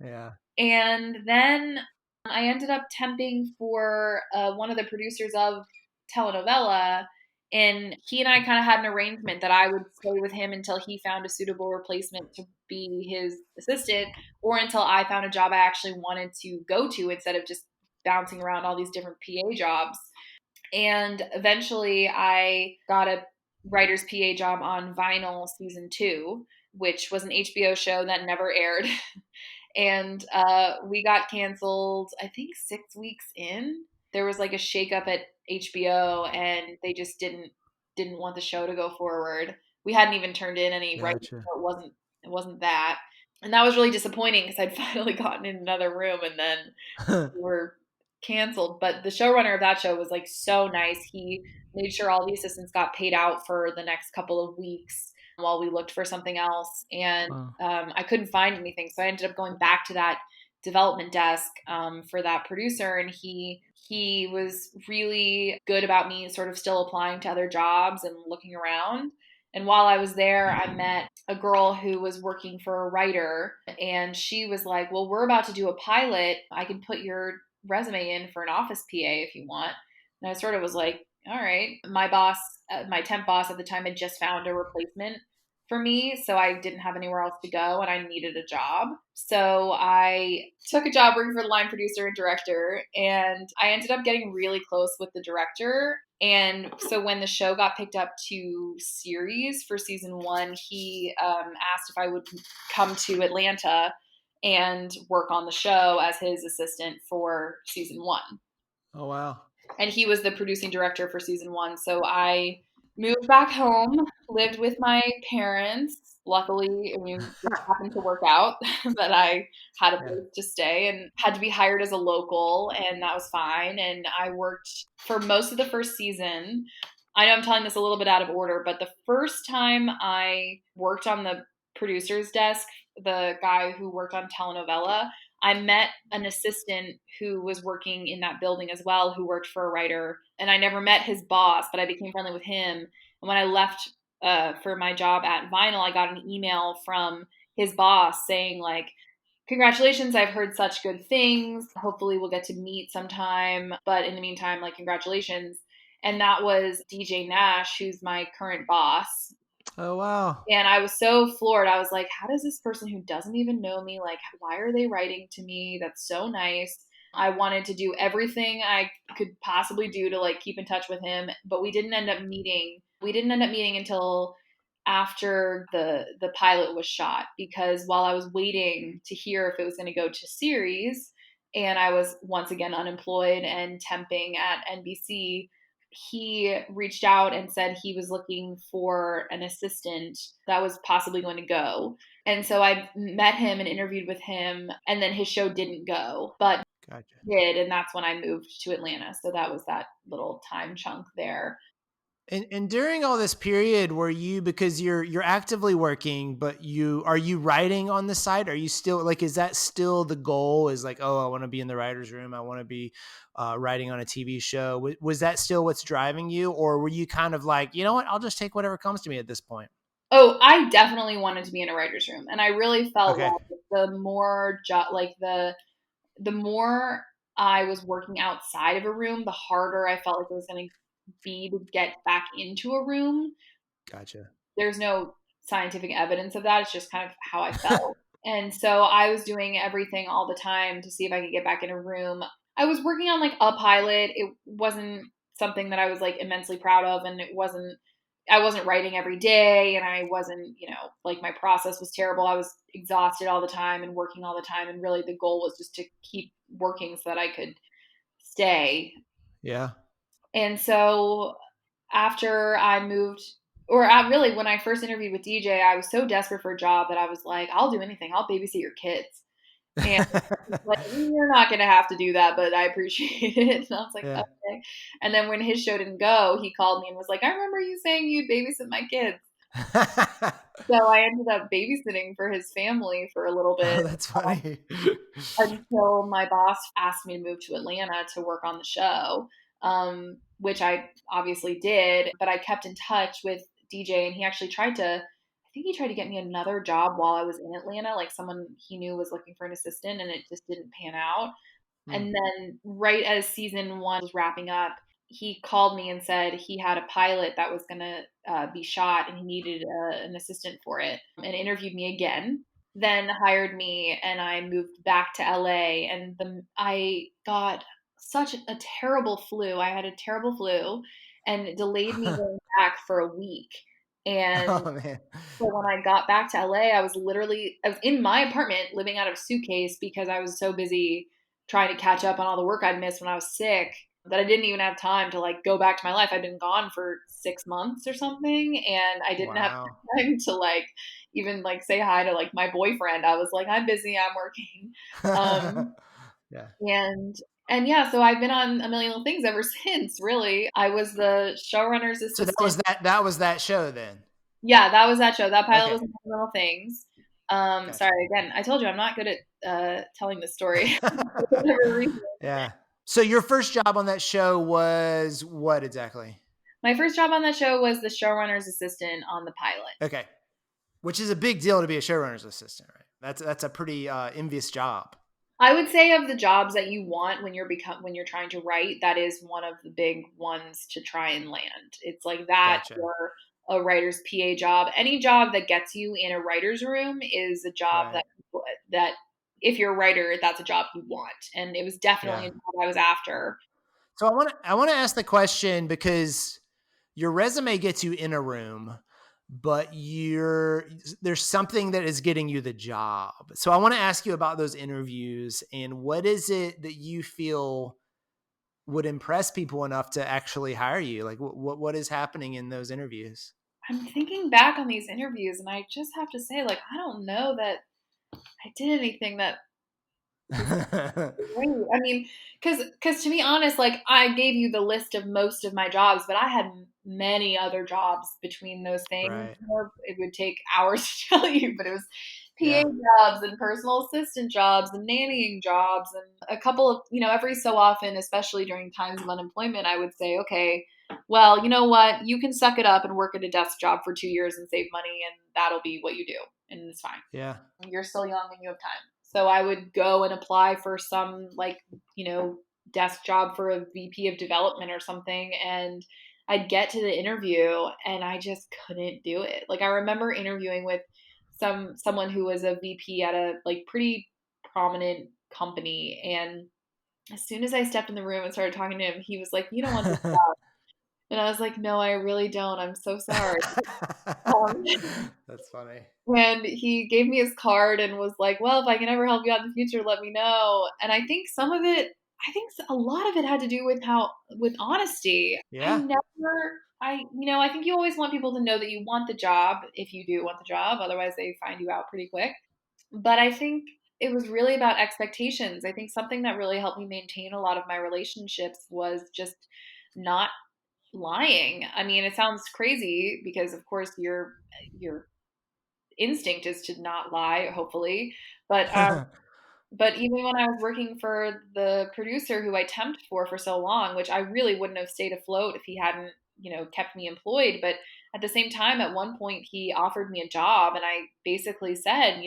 Yeah. And then I ended up temping for one of the producers of telenovela, and he and I kind of had an arrangement that I would stay with him until he found a suitable replacement to be his assistant, or until I found a job I actually wanted to go to instead of just bouncing around all these different PA jobs. And eventually I got a writer's PA job on Vinyl season 2, which was an HBO show that never aired. And we got canceled, I think 6 weeks in. There was like a shakeup at HBO, and they just didn't want the show to go forward. We hadn't even turned in any writing, so it wasn't that. And that was really disappointing because I'd finally gotten in another room, and then we were canceled. But the showrunner of that show was like so nice. He made sure all the assistants got paid out for the next couple of weeks while we looked for something else. And I couldn't find anything. So I ended up going back to that development desk for that producer. And he was really good about me sort of still applying to other jobs and looking around. And while I was there, I met a girl who was working for a writer. And she was like, well, we're about to do a pilot. I can put your resume in for an office PA if you want. And I sort of was like, all right. My boss, my temp boss at the time, had just found a replacement for me, so I didn't have anywhere else to go and I needed a job. So I took a job working for the line producer and director, and I ended up getting really close with the director. And so when the show got picked up to series for season 1, he asked if I would come to Atlanta and work on the show as his assistant for season 1. Oh, wow. And he was the producing director for season 1. So I moved back home, lived with my parents. Luckily, I mean, it happened to work out that I had a place to stay and had to be hired as a local, and that was fine. And I worked for most of the first season. I know I'm telling this a little bit out of order, but the first time I worked on the producer's desk, the guy who worked on telenovela, I met an assistant who was working in that building as well, who worked for a writer. And I never met his boss, but I became friendly with him. And when I left for my job at Vinyl, I got an email from his boss saying like, congratulations, I've heard such good things. Hopefully we'll get to meet sometime. But in the meantime, like, congratulations. And that was DJ Nash, who's my current boss. Oh, wow. And I was so floored. I was like, how does this person who doesn't even know me, like, why are they writing to me? That's so nice. I wanted to do everything I could possibly do to like keep in touch with him, but we didn't end up meeting. We didn't end up meeting until after the pilot was shot, because while I was waiting to hear if it was going to go to series, and I was once again unemployed and temping at NBC, he reached out and said he was looking for an assistant that was possibly going to go. And so I met him and interviewed with him, and then his show didn't go, but Gotcha. did, and that's when I moved to Atlanta. So that was that little time chunk there. And during all this period, were you, because you're actively working, but are you writing on the side? Are you still like, is that still the goal? Is like, oh, I want to be in the writer's room. I want to be writing on a TV show. Was that still what's driving you, or were you kind of like, you know what, I'll just take whatever comes to me at this point? Oh, I definitely wanted to be in a writer's room, and I really felt Okay. like the more the more I was working outside of a room, the harder I felt like it was going to be to get back into a room. Gotcha. There's no scientific evidence of that. It's just kind of how I felt. And so I was doing everything all the time to see if I could get back in a room. I was working on like a pilot. It wasn't something that I was like immensely proud of, and I wasn't writing every day, and I wasn't, like my process was terrible. I was exhausted all the time and working all the time. And really the goal was just to keep working so that I could stay. Yeah. And so after I moved, when I first interviewed with DJ, I was so desperate for a job that I was like, I'll do anything. I'll babysit your kids. And like, you're not going to have to do that, but I appreciate it. And I was like, Yeah. okay. And then when his show didn't go, he called me and was like, I remember you saying you'd babysit my kids. So I ended up babysitting for his family for a little bit. Oh, that's funny. Until my boss asked me to move to Atlanta to work on the show, which I obviously did. But I kept in touch with DJ, and he actually tried to get me another job while I was in Atlanta. Like someone he knew was looking for an assistant, and it just didn't pan out. And then right as season 1 was wrapping up, he called me and said he had a pilot that was going to be shot, and he needed an assistant for it, and interviewed me again, then hired me, and I moved back to LA. And I got such a terrible flu. I had a terrible flu, and it delayed me going back for a week. And Oh, man. so when I got back to LA, I was in my apartment living out of a suitcase because I was so busy trying to catch up on all the work I'd missed when I was sick that I didn't even have time to like go back to my life. I'd been gone for 6 months or something, and I didn't have time to like even like say hi to like my boyfriend. I was like, I'm busy, I'm working. Yeah. And yeah, so I've been on A Million Little Things ever since, really. I was the showrunner's assistant. So that was that show then? Yeah, that was that show. That pilot was A Million Little Things. Gotcha. Sorry, again, I told you I'm not good at telling the story for whatever reason. Yeah. So your first job on that show was what exactly? My first job on that show was the showrunner's assistant on the pilot. Okay. Which is a big deal to be a showrunner's assistant, right? That's a pretty envious job. I would say of the jobs that you want when you're trying to write, that is one of the big ones to try and land. It's like that. Gotcha. Or a writer's PA job. Any job that gets you in a writer's room is a job that if you're a writer, that's a job you want. And it was definitely a job I was after. So I want to ask the question because your resume gets you in a room, but there's something that is getting you the job. So I want to ask you about those interviews, and what is it that you feel would impress people enough to actually hire you? Like what is happening in those interviews? I'm thinking back on these interviews, and I just have to say, like, I don't know that I did anything that great. I mean, because to be honest, like I gave you the list of most of my jobs, but I had many other jobs between those things. Right. It would take hours to tell you, but it was PA jobs and personal assistant jobs and nannying jobs, and a couple of, every so often, especially during times of unemployment, I would say, okay, well, you know what? You can suck it up and work at a desk job for 2 years and save money, and that'll be what you do. And it's fine. Yeah. You're still young and you have time. So I would go and apply for some desk job for a VP of development or something. And I'd get to the interview and I just couldn't do it. Like I remember interviewing with someone who was a VP at a pretty prominent company, and as soon as I stepped in the room and started talking to him, he was like, "You don't want this job." And I was like, "No, I really don't. I'm so sorry." Um, That's funny. and he gave me his card and was like, "Well, if I can ever help you out in the future, let me know." And I think a lot of it had to do with with honesty. Yeah. I think you always want people to know that you want the job if you do want the job. Otherwise, they find you out pretty quick. But I think it was really about expectations. I think something that really helped me maintain a lot of my relationships was just not lying. I mean, it sounds crazy because of course your instinct is to not lie, hopefully. But but even when I was working for the producer who I temped for so long, which I really wouldn't have stayed afloat if he hadn't, kept me employed. But at the same time, at one point he offered me a job and I basically said,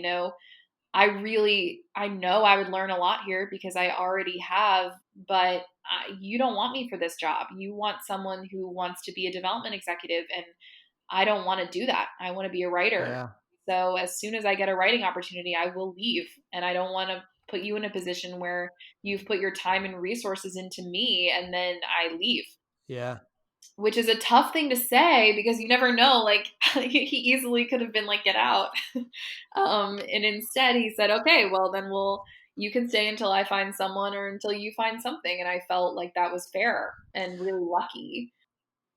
I know I would learn a lot here because I already have, but you don't want me for this job. You want someone who wants to be a development executive, and I don't want to do that. I want to be a writer. Yeah. So as soon as I get a writing opportunity, I will leave. And I don't want to put you in a position where you've put your time and resources into me and then I leave, Yeah. which is a tough thing to say because you never know. Like he easily could have been like, get out. And instead he said, okay, well then you can stay until I find someone or until you find something. And I felt like that was fair and really lucky.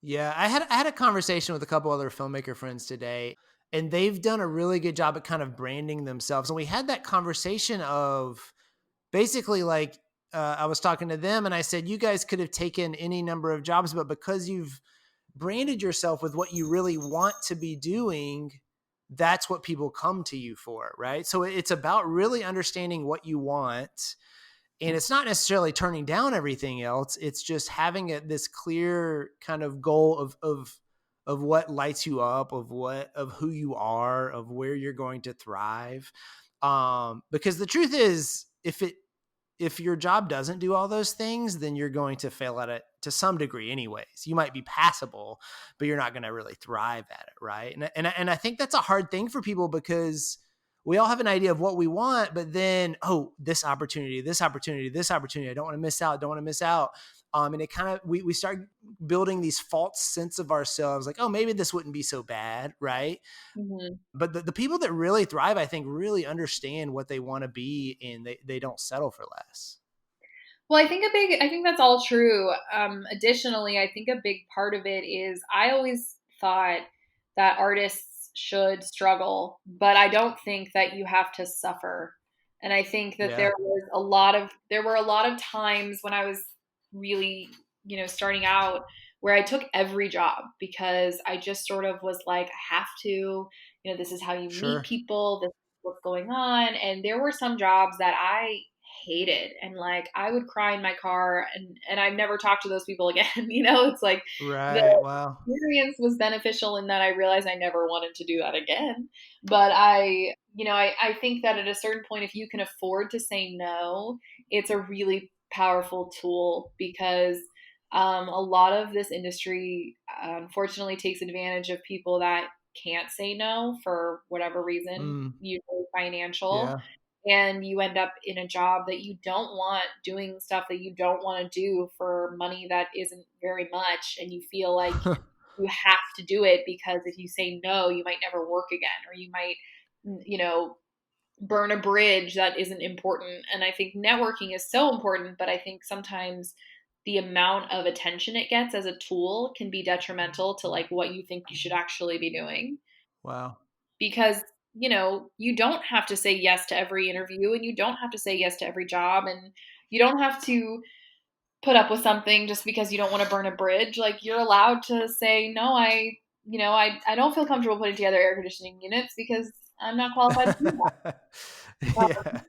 Yeah, I had a conversation with a couple other filmmaker friends today, and they've done a really good job at kind of branding themselves. And we had that conversation of basically like I was talking to them, and I said, you guys could have taken any number of jobs, but because you've branded yourself with what you really want to be doing, that's what people come to you for, right? So it's about really understanding what you want, and it's not necessarily turning down everything else. It's just having this clear kind of goal of what lights you up, of who you are, of where you're going to thrive. Because the truth is, if your job doesn't do all those things, then you're going to fail at it to some degree anyways. You might be passable, but you're not going to really thrive at it, right? And I think that's a hard thing for people because we all have an idea of what we want, but then, this opportunity, this opportunity, this opportunity, I don't want to miss out, don't want to miss out. And it kind of, we start building these false sense of ourselves, like, maybe this wouldn't be so bad, right? Mm-hmm. But the people that really thrive, I think, really understand what they want to be, and they don't settle for less. Well, I think that's all true. Additionally, I think a big part of it is I always thought that artists should struggle, but I don't think that you have to suffer. And I think that Yeah. there were a lot of times when I was really, starting out where I took every job because I just sort of was like, I have to, this is how you meet Sure. people, this is what's going on. And there were some jobs that I hated and like I would cry in my car and I've never talked to those people again. It's like the Right. Wow. experience was beneficial in that I realized I never wanted to do that again. But I think that at a certain point, if you can afford to say no, it's a really powerful tool because a lot of this industry unfortunately takes advantage of people that can't say no for whatever reason, usually financial, Yeah. and you end up in a job that you don't want, doing stuff that you don't want to do for money that isn't very much, and you feel like you have to do it because if you say no, you might never work again, or you might, burn a bridge that isn't important. And I think networking is so important, but I think sometimes the amount of attention it gets as a tool can be detrimental to like what you think you should actually be doing. Wow. Because you don't have to say yes to every interview and you don't have to say yes to every job and you don't have to put up with something just because you don't want to burn a bridge. Like you're allowed to say no, I don't feel comfortable putting together air conditioning units because I'm not qualified to do that. Yeah.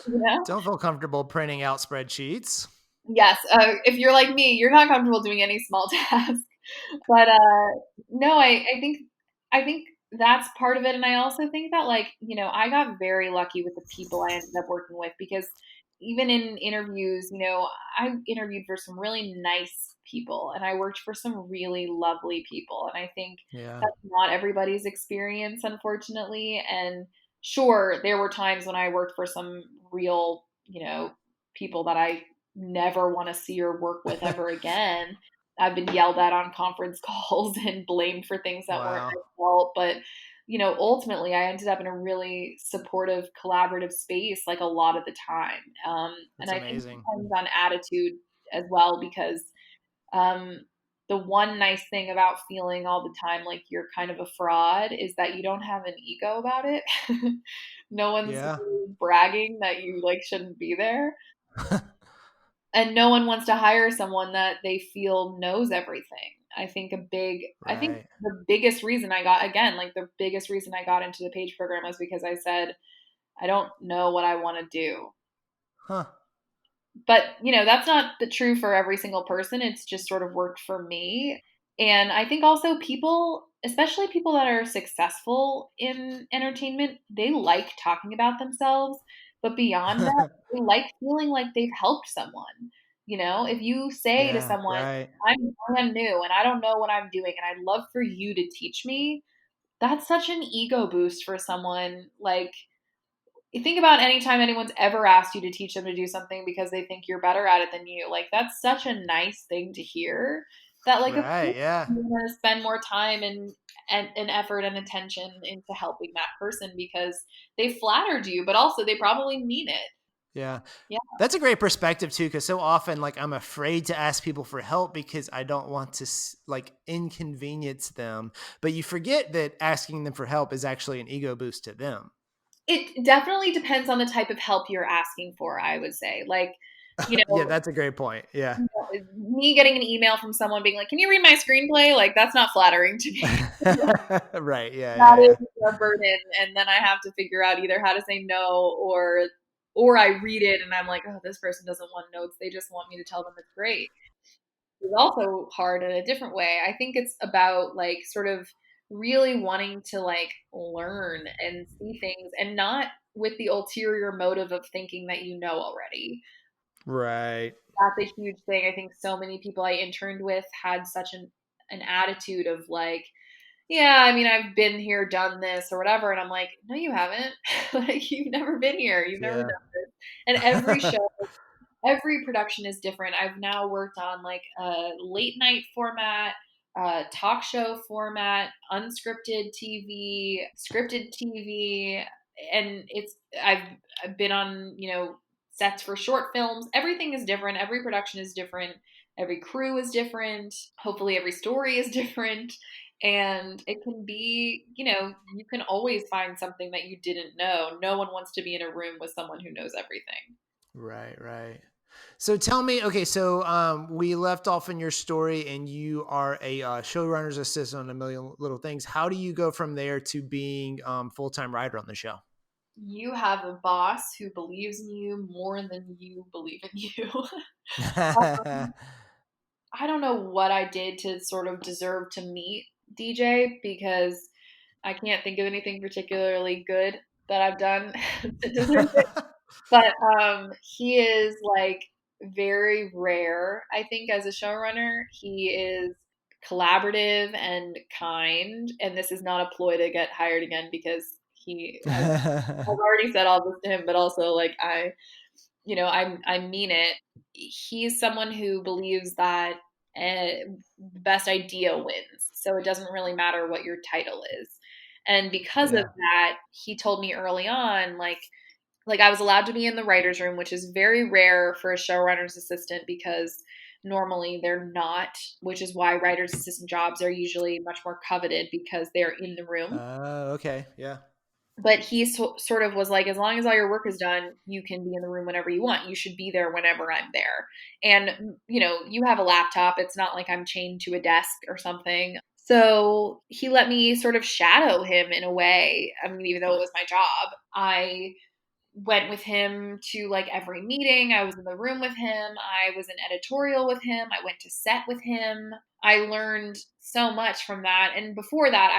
You know? Don't feel comfortable printing out spreadsheets. Yes, if you're like me, you're not comfortable doing any small task. But no, I think that's part of it, and I also think that like I got very lucky with the people I ended up working with because even in interviews, I interviewed for some really nice people, and I worked for some really lovely people, and I think Yeah. that's not everybody's experience, unfortunately. And sure, there were times when I worked for some real, people that I never want to see or work with ever again. I've been yelled at on conference calls and blamed for things that weren't Wow. my fault. But, ultimately I ended up in a really supportive, collaborative space, like a lot of the time. And That's I think it amazing. depends on attitude as well, because um, the one nice thing about feeling all the time like you're kind of a fraud is that you don't have an ego about it. No one's Yeah. really bragging that you like shouldn't be there. And no one wants to hire someone that they feel knows everything. I think Right. the biggest reason I got, again, like the biggest reason I got into the page program was because I said, I don't know what I want to do. Huh. But, that's not the true for every single person. It's just sort of worked for me. And I think also people, especially people that are successful in entertainment, they like talking about themselves. But beyond that, they like feeling like they've helped someone. If you say to Yeah. someone, Right. I'm brand new and I don't know what I'm doing and I'd love for you to teach me, that's such an ego boost for someone. Like, you think about any time anyone's ever asked you to teach them to do something because they think you're better at it than you. Like, that's such a nice thing to hear, that like, of Right. course Yeah. you're going to spend more time and effort and attention into helping that person because they flattered you, but also they probably mean it. Yeah. Yeah. That's a great perspective too, because so often, like, I'm afraid to ask people for help because I don't want to like inconvenience them. But you forget that asking them for help is actually an ego boost to them. It definitely depends on the type of help you're asking for, I would say. Like, you Yeah, know, that's a great point. Yeah. me getting an email from someone being like, "Can you read my screenplay?" Like, that's not flattering to me. Right. Yeah. That Yeah. Yeah. is a burden, and then I have to figure out either how to say no, or I read it and I'm like, oh, this person doesn't want notes. They just want me to tell them it's great. It's also hard in a different way. I think it's about like sort of really wanting to like learn and see things, and not with the ulterior motive of thinking that you know already. Right. That's a huge thing. I think so many people I interned with had such an attitude of like, yeah, I mean, I've been here, done this, or whatever. And I'm like, no, you haven't. Like, you've never been here. You've never done Yeah. this. And every show, every production is different. I've now worked on like a late night format, talk show format, unscripted TV, scripted TV, and I've been on, sets for short films. Everything is different. Every production is different. Every crew is different. Hopefully every story is different. And it can be, you can always find something that you didn't know. No one wants to be in a room with someone who knows everything. Right. Right. So tell me, okay, so we left off in your story and you are a showrunner's assistant on A Million Little Things. How do you go from there to being full-time writer on the show? You have a boss who believes in you more than you believe in you. um, I don't know what I did to sort of deserve to meet DJ, because I can't think of anything particularly good that I've done to deserve it. But he is like very rare, I think, as a showrunner. He is collaborative and kind, and this is not a ploy to get hired again, because I've already said all this to him, but also like I mean it. He's someone who believes that the best idea wins, so it doesn't really matter what your title is. And because of Yeah. that, he told me early on, like I was allowed to be in the writer's room, which is very rare for a showrunner's assistant, because normally they're not, which is why writer's assistant jobs are usually much more coveted, because they're in the room. Okay. Yeah. But he sort of was like, as long as all your work is done, you can be in the room whenever you want. You should be there whenever I'm there. And, you have a laptop. It's not like I'm chained to a desk or something. So he let me sort of shadow him in a way. I mean, even though it was my job, I went with him to like every meeting. I was in the room with him. I was in editorial with him. I went to set with him. I learned so much from that. And before that,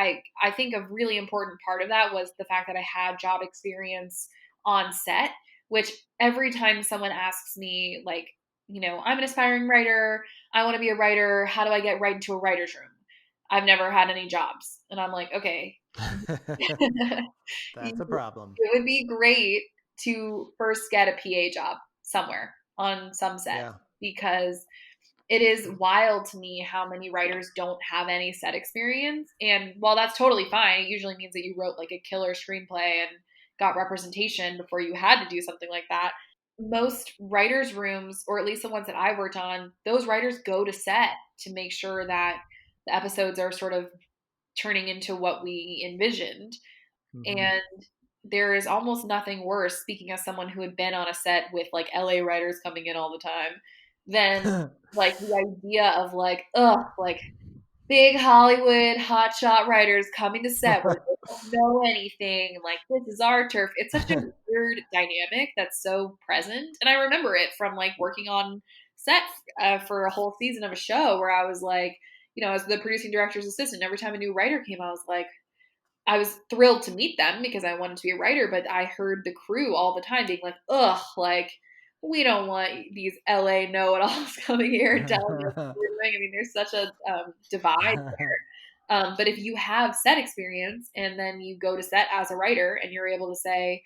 I think a really important part of that was the fact that I had job experience on set, which every time someone asks me, like, I'm an aspiring writer, I want to be a writer, how do I get right into a writer's room? I've never had any jobs. And I'm like, okay. That's a problem. It would be great to first get a PA job somewhere. on some sets Yeah. because it is wild to me how many writers don't have any set experience. And while that's totally fine, it usually means that you wrote like a killer screenplay and got representation before you had to do something like that. Most writers' rooms, or at least the ones that I've worked on, those writers go to set to make sure that the episodes are sort of turning into what we envisioned. Mm-hmm. And there is almost nothing worse, speaking as someone who had been on a set with like LA writers coming in all the time, than like the idea of like, ugh, like big Hollywood hotshot writers coming to set where they don't know anything. Like, this is our turf. It's such a weird dynamic that's so present. And I remember it from like working on set for a whole season of a show where I was like, as the producing director's assistant, every time a new writer came, I was thrilled to meet them because I wanted to be a writer, but I heard the crew all the time being like, ugh, like, we don't want these LA know-it-alls coming here and telling us what we're doing. I mean, there's such a divide there. But if you have set experience and then you go to set as a writer and you're able to say,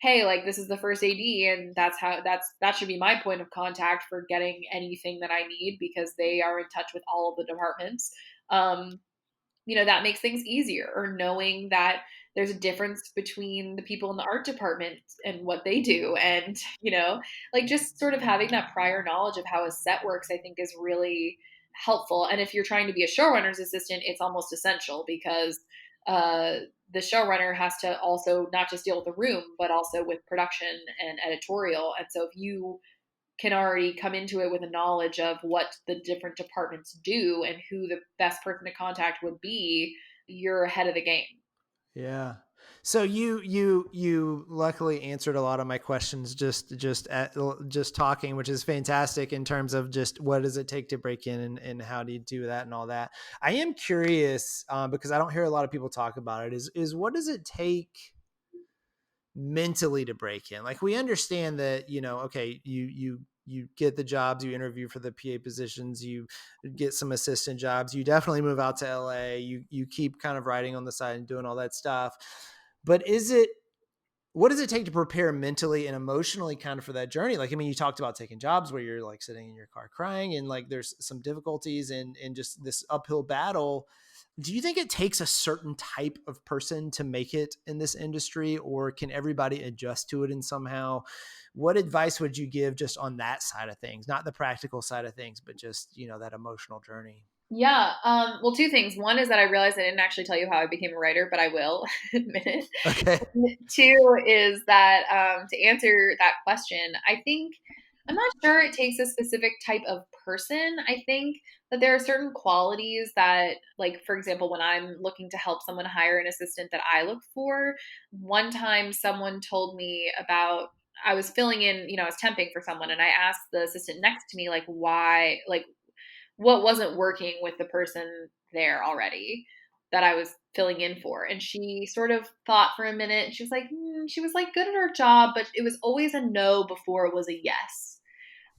hey, like, this is the first AD and that should be my point of contact for getting anything that I need because they are in touch with all of the departments. That makes things easier, or knowing that there's a difference between the people in the art department and what they do. And, like just sort of having that prior knowledge of how a set works, I think is really helpful. And if you're trying to be a showrunner's assistant, it's almost essential because the showrunner has to also not just deal with the room, but also with production and editorial. And so if you can already come into it with a knowledge of what the different departments do and who the best person to contact would be, you're ahead of the game. Yeah. So you luckily answered a lot of my questions just talking, which is fantastic in terms of just what does it take to break in and how do you do that and all that. I am curious because I don't hear a lot of people talk about it. Is what does it take mentally to break in? Like, we understand that, okay, you get the jobs, you interview for the PA positions, you get some assistant jobs, you definitely move out to LA, you keep kind of writing on the side and doing all that stuff. But what does it take to prepare mentally and emotionally kind of for that journey? Like, I mean, you talked about taking jobs where you're like sitting in your car crying and like there's some difficulties and just this uphill battle. Do you think it takes a certain type of person to make it in this industry, or can everybody adjust to it in somehow? What advice would you give just on that side of things? Not the practical side of things, but just, that emotional journey. Yeah. Well, two things. One is that I realized I didn't actually tell you how I became a writer, but I will admit it. Okay. Two is that to answer that question, I'm not sure it takes a specific type of person. I think that there are certain qualities that, like, for example, when I'm looking to help someone hire an assistant that I look for, one time someone told me about, I was filling in, I was temping for someone, and I asked the assistant next to me, like, why, like, what wasn't working with the person there already that I was filling in for. And she sort of thought for a minute, and she was like, she was like good at her job, but it was always a no before it was a yes,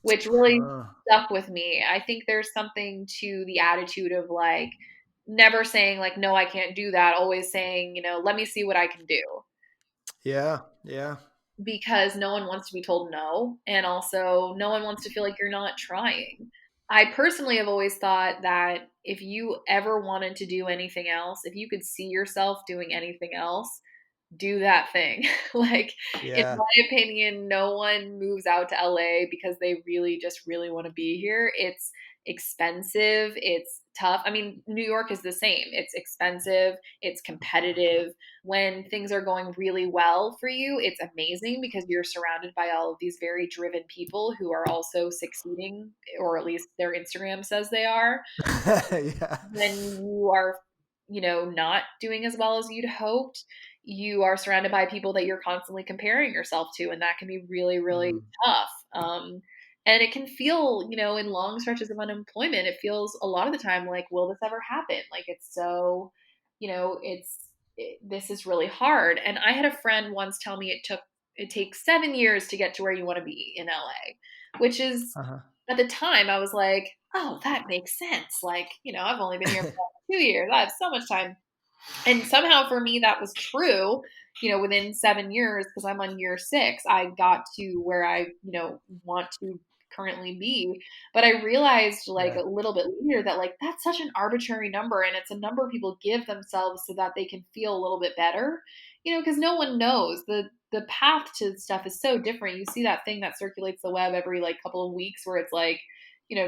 which really stuck with me. I think there's something to the attitude of like never saying like, no, I can't do that. Always saying, let me see what I can do. Yeah. Yeah. Because no one wants to be told no. And also no one wants to feel like you're not trying. I personally have always thought that if you ever wanted to do anything else, if you could see yourself doing anything else, do that thing. Like, in my opinion, no one moves out to LA because they really want to be here. It's expensive. It's tough. I mean, New York is the same. It's expensive. It's competitive. When things are going really well for you, it's amazing because you're surrounded by all of these very driven people who are also succeeding, or at least their Instagram says they are. Yeah. When you are, not doing as well as you'd hoped, you are surrounded by people that you're constantly comparing yourself to, and that can be really, really tough. And it can feel, in long stretches of unemployment, it feels a lot of the time like, will this ever happen? Like, it's so, this is really hard. And I had a friend once tell me it takes 7 years to get to where you want to be in LA, which is, at the time I was like, oh, that makes sense. Like, I've only been here for 2 years. I have so much time. And somehow for me, that was true, within 7 years, because I'm on year 6, I got to where I, want to currently be. But I realized like Yeah. a little bit later that like that's such an arbitrary number, and it's a number people give themselves so that they can feel a little bit better, because no one knows. The path to stuff is so different. You see that thing that circulates the web every like couple of weeks where it's like,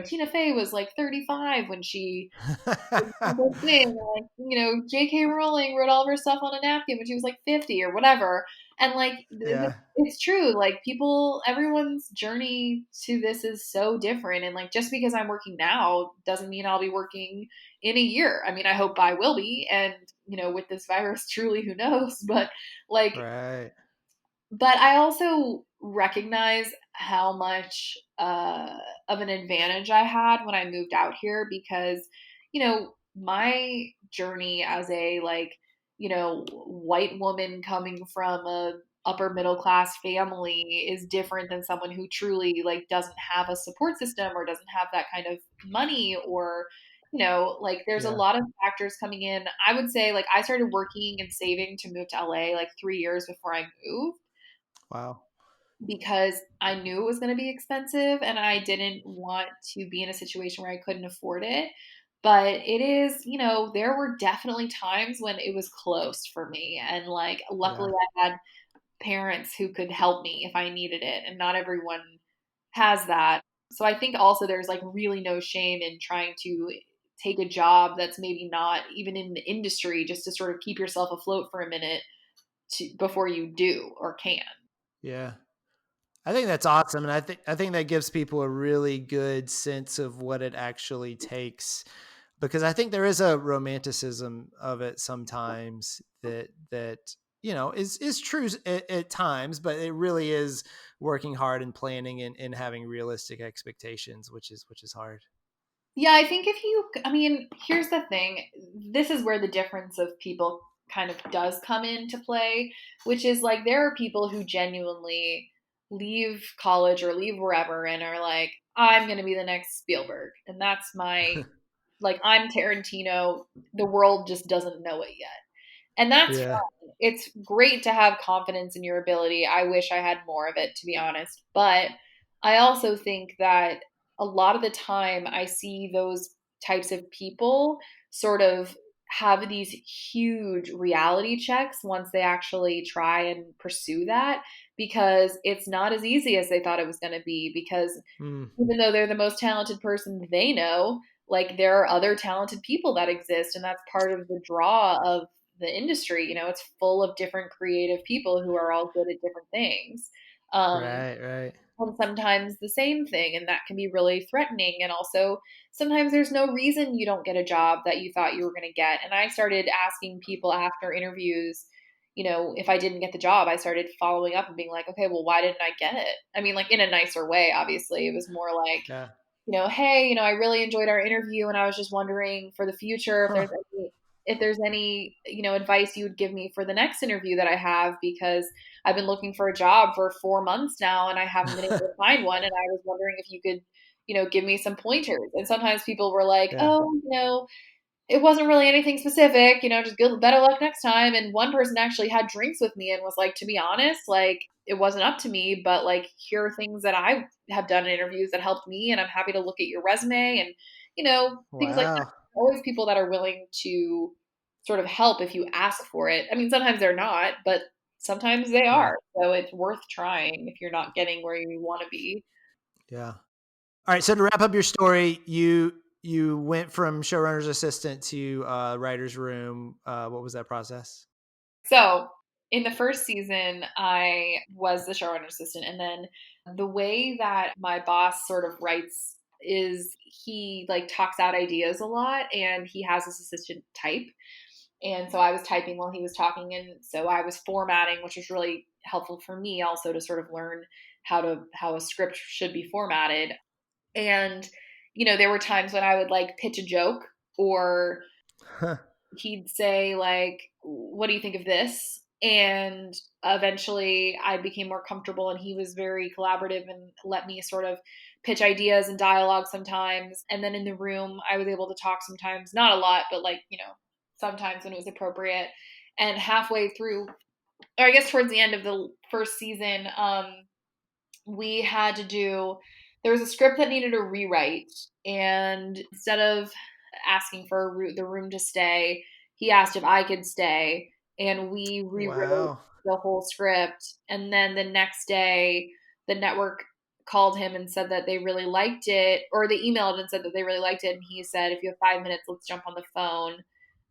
Tina Fey was like 35 when she whole thing, like, J.K. Rowling wrote all of her stuff on a napkin when she was like 50 or whatever. And like, Yeah. it's true. Like, everyone's journey to this is so different. And like, just because I'm working now doesn't mean I'll be working in a year. I mean, I hope I will be. And, with this virus, truly, who knows? But like, Right. but I also recognize how much of an advantage I had when I moved out here because, my journey as a like, white woman coming from a upper middle class family is different than someone who truly like doesn't have a support system or doesn't have that kind of money or like there's a Yeah. lot of factors coming in. I would say like I started working and saving to move to LA like 3 years before I moved Wow. because I knew it was going to be expensive and I didn't want to be in a situation where I couldn't afford it. But it is, there were definitely times when it was close for me. And like, luckily, Yeah. I had parents who could help me if I needed it. And not everyone has that. So I think also there's like really no shame in trying to take a job that's maybe not even in the industry just to sort of keep yourself afloat for a minute before you do or can. Yeah. I think that's awesome. And I think that gives people a really good sense of what it actually takes, because I think there is a romanticism of it sometimes that is true at times, but it really is working hard and planning and having realistic expectations, which is hard. Yeah, I think I mean, here's the thing. This is where the difference of people kind of does come into play, which is like there are people who genuinely leave college or leave wherever and are like, I'm going to be the next Spielberg. And that's like, I'm Tarantino. The world just doesn't know it yet. And that's Yeah. fine. It's great to have confidence in your ability. I wish I had more of it, to be honest. But I also think that a lot of the time I see those types of people sort of have these huge reality checks once they actually try and pursue that because it's not as easy as they thought it was going to be because Mm, even though they're the most talented person they know, like there are other talented people that exist, and that's part of the draw of the industry. It's full of different creative people who are all good at different things. Um, right. Right. and sometimes the same thing, and that can be really threatening. And also, sometimes there's no reason you don't get a job that you thought you were going to get. And I started asking people after interviews, if I didn't get the job, I started following up and being like, okay, well, why didn't I get it? I mean, like in a nicer way, obviously. It was more like, Yeah. hey, I really enjoyed our interview and I was just wondering for the future Huh. if there's any, advice you would give me for the next interview that I have because I've been looking for a job for 4 months now and I haven't been able to find one and I was wondering if you could, give me some pointers. And sometimes people were like, Yeah. "Oh, it wasn't really anything specific, just better luck next time." And one person actually had drinks with me and was like, to be honest, like it wasn't up to me, but like here are things that I have done in interviews that helped me, and I'm happy to look at your resume and things like that. Wow. Always people that are willing to sort of help if you ask for it. I mean, sometimes they're not, but sometimes they Yeah. are. So it's worth trying if you're not getting where you want to be. Yeah. All right. So to wrap up your story, you went from showrunner's assistant to writer's room. What was that process? So in the first season, I was the showrunner assistant. And then the way that my boss sort of writes is he like talks out ideas a lot and he has his assistant type. And so I was typing while he was talking. And so I was formatting, which was really helpful for me also to sort of learn how a script should be formatted. And, there were times when I would like pitch a joke or Huh. he'd say like, what do you think of this? And eventually I became more comfortable and he was very collaborative and let me sort of pitch ideas and dialogue sometimes. And then in the room I was able to talk sometimes, not a lot, but like, sometimes when it was appropriate. And halfway through, or I guess towards the end of the first season, we had to do there was a script that needed a rewrite, and instead of asking for the room to stay, he asked if I could stay, and we rewrote Wow. the whole script. And then the next day, the network called him and said that they really liked it, or they emailed and said that they really liked it. And he said, if you have 5 minutes, let's jump on the phone.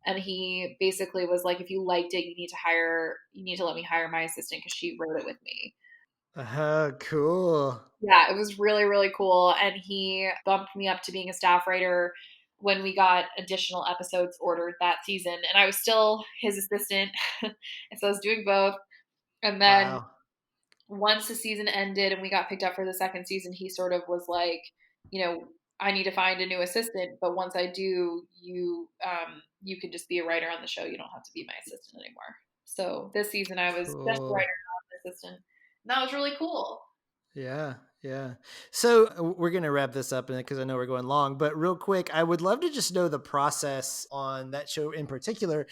And he basically was like, if you liked it, you need to let me hire my assistant because she wrote it with me. Cool. Yeah, it was really, really cool. And he bumped me up to being a staff writer when we got additional episodes ordered that season. And I was still his assistant. And so I was doing both. And then Wow. once the season ended and we got picked up for the second season, he sort of was like, I need to find a new assistant. But once I do, you can just be a writer on the show. You don't have to be my assistant anymore. So this season I was just a writer, Cool. not an assistant. And that was really cool. Yeah, yeah. So we're going to wrap this up because I know we're going long, but real quick, I would love to just know the process on that show in particular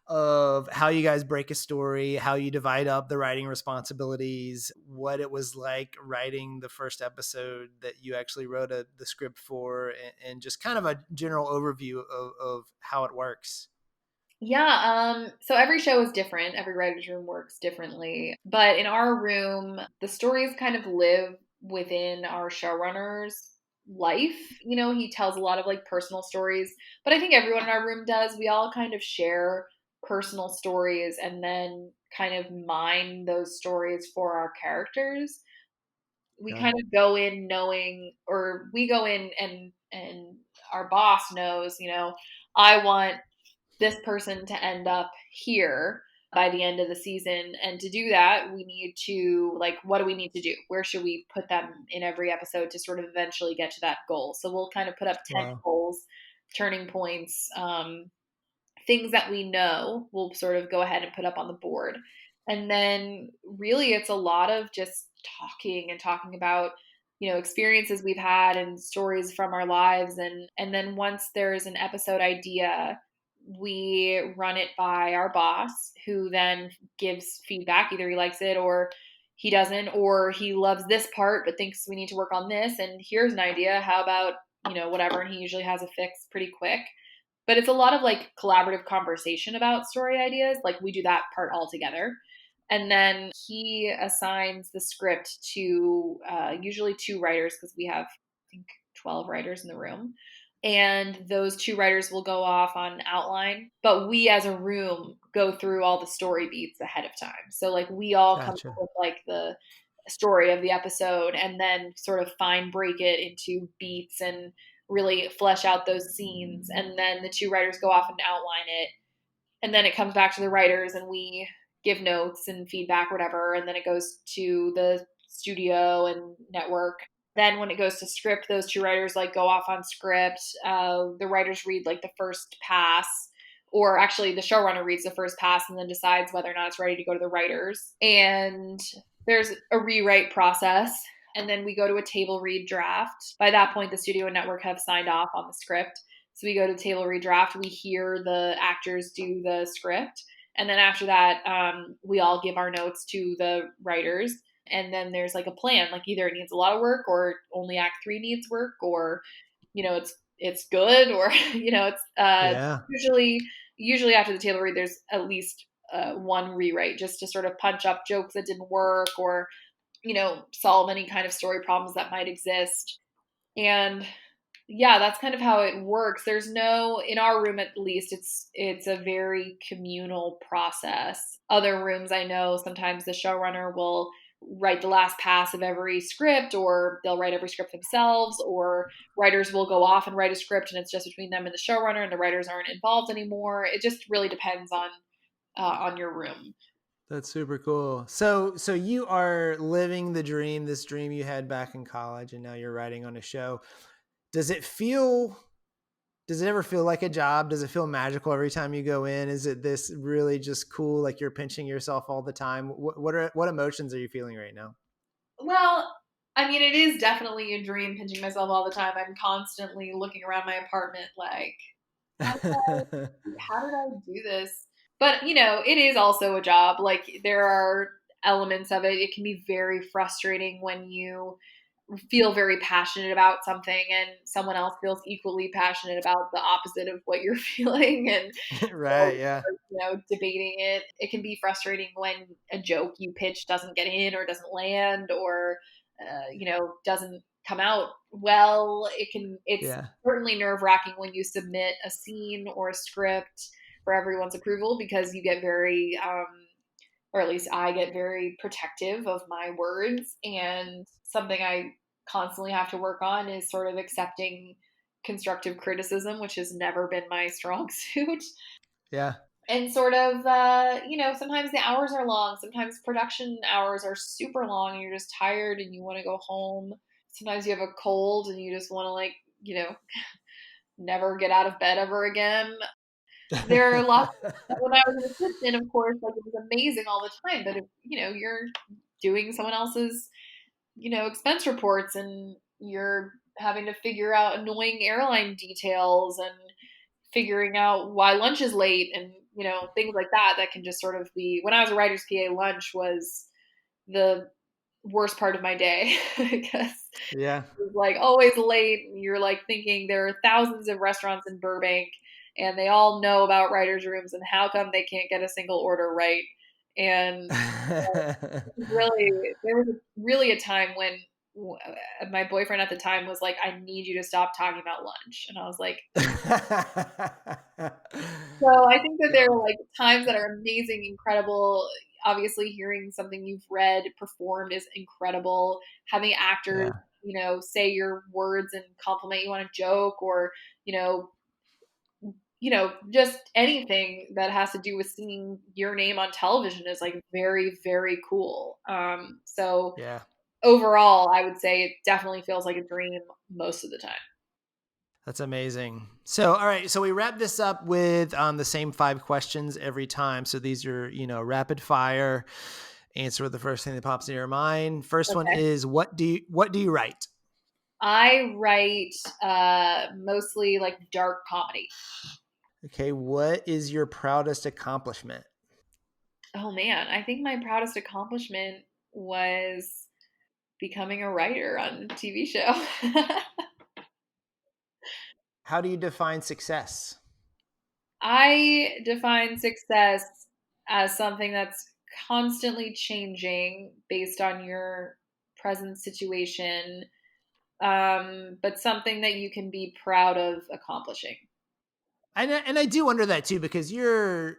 of how you guys break a story, how you divide up the writing responsibilities, what it was like writing the first episode that you actually wrote the script for, and just kind of a general overview of how it works. Yeah, so every show is different. Every writer's room works differently. But in our room, the stories kind of live within our showrunner's life. He tells a lot of like personal stories, but I think everyone in our room does. We all kind of share personal stories and then kind of mine those stories for our characters. We Yeah. kind of go in knowing, or we go in and our boss knows, I want this person to end up here by the end of the season. And to do that, we need to, like, what do we need to do? Where should we put them in every episode to sort of eventually get to that goal? So we'll kind of put up 10 Wow. goals, turning points, things that we know we'll sort of go ahead and put up on the board. And then really it's a lot of just talking about, experiences we've had and stories from our lives. And then once there's an episode idea, we run it by our boss, who then gives feedback. Either he likes it or he doesn't, or he loves this part but thinks we need to work on this. And here's an idea. How about, whatever. And he usually has a fix pretty quick. But it's a lot of like collaborative conversation about story ideas. Like we do that part all together. And then he assigns the script to usually two writers, because we have, I think, 12 writers in the room. And those two writers will go off on outline, but we as a room go through all the story beats ahead of time. So like we all come up Gotcha. with like the story of the episode and then sort of fine break it into beats and really flesh out those scenes. And then the two writers go off and outline it. And then it comes back to the writers and we give notes and feedback, whatever. And then it goes to the studio and network. Then when it goes to script, those two writers like go off on script. The writers read like the first pass, or actually the showrunner reads the first pass and then decides whether or not it's ready to go to the writers. And there's a rewrite process. And then we go to a table read draft. By that point, the studio and network have signed off on the script. So we go to table read draft. We hear the actors do the script. And then after that, we all give our notes to the writers. And then there's like a plan, like either it needs a lot of work or only act 3 needs work, or, it's good, or, it's Yeah. usually after the table read, there's at least one rewrite just to sort of punch up jokes that didn't work, or, solve any kind of story problems that might exist. And yeah, that's kind of how it works. There's no, in our room at least, it's a very communal process. Other rooms, I know sometimes the showrunner will write the last pass of every script, or they'll write every script themselves, or writers will go off and write a script and it's just between them and the showrunner and the writers aren't involved anymore. It just really depends on your room. That's super cool. So you are living the dream, this dream you had back in college, and now you're writing on a show. Does it ever feel like a job? Does it feel magical every time you go in? Is it this really just cool, like you're pinching yourself all the time? What emotions are you feeling right now? Well, I mean, it is definitely a dream, pinching myself all the time. I'm constantly looking around my apartment like, how did I do this? But, it is also a job. Like, there are elements of it. It can be very frustrating when you feel very passionate about something and someone else feels equally passionate about the opposite of what you're feeling, and Right. Yeah. debating it. It can be frustrating when a joke you pitch doesn't get in or doesn't land, or doesn't come out well. It's Yeah. certainly nerve-wracking when you submit a scene or a script for everyone's approval, because you get very or at least I get very protective of my words. And something I constantly have to work on is sort of accepting constructive criticism, which has never been my strong suit. Yeah. And sort of, sometimes the hours are long. Sometimes production hours are super long and you're just tired and you want to go home. Sometimes you have a cold and you just want to, never get out of bed ever again. There are lots. When I was an assistant, of course, it was amazing all the time. But if you're doing someone else's expense reports and you're having to figure out annoying airline details and figuring out why lunch is late and things like that, that can just sort of be. When I was a writer's PA, lunch was the worst part of my day because Yeah. it was always late. And you're thinking there are thousands of restaurants in Burbank and they all know about writers' rooms, and how come they can't get a single order right? And there was really a time when my boyfriend at the time was like, I need you to stop talking about lunch. And I was like, so I think that there are times that are amazing, incredible. Obviously, hearing something you've read performed is incredible. Having actors, say your words and compliment you on a joke, or just anything that has to do with seeing your name on television is very, very cool. So Yeah. overall, I would say it definitely feels like a dream most of the time. That's amazing. So, all right. So we wrap this up with the same 5 questions every time. So these are, rapid fire. Answer the first thing that pops in your mind. First one Okay. is, what do you write? I write mostly dark comedy. Okay. What is your proudest accomplishment? Oh man, I think my proudest accomplishment was becoming a writer on a TV show. How do you define success? I define success as something that's constantly changing based on your present situation, but something that you can be proud of accomplishing. And I do wonder that too, because you're,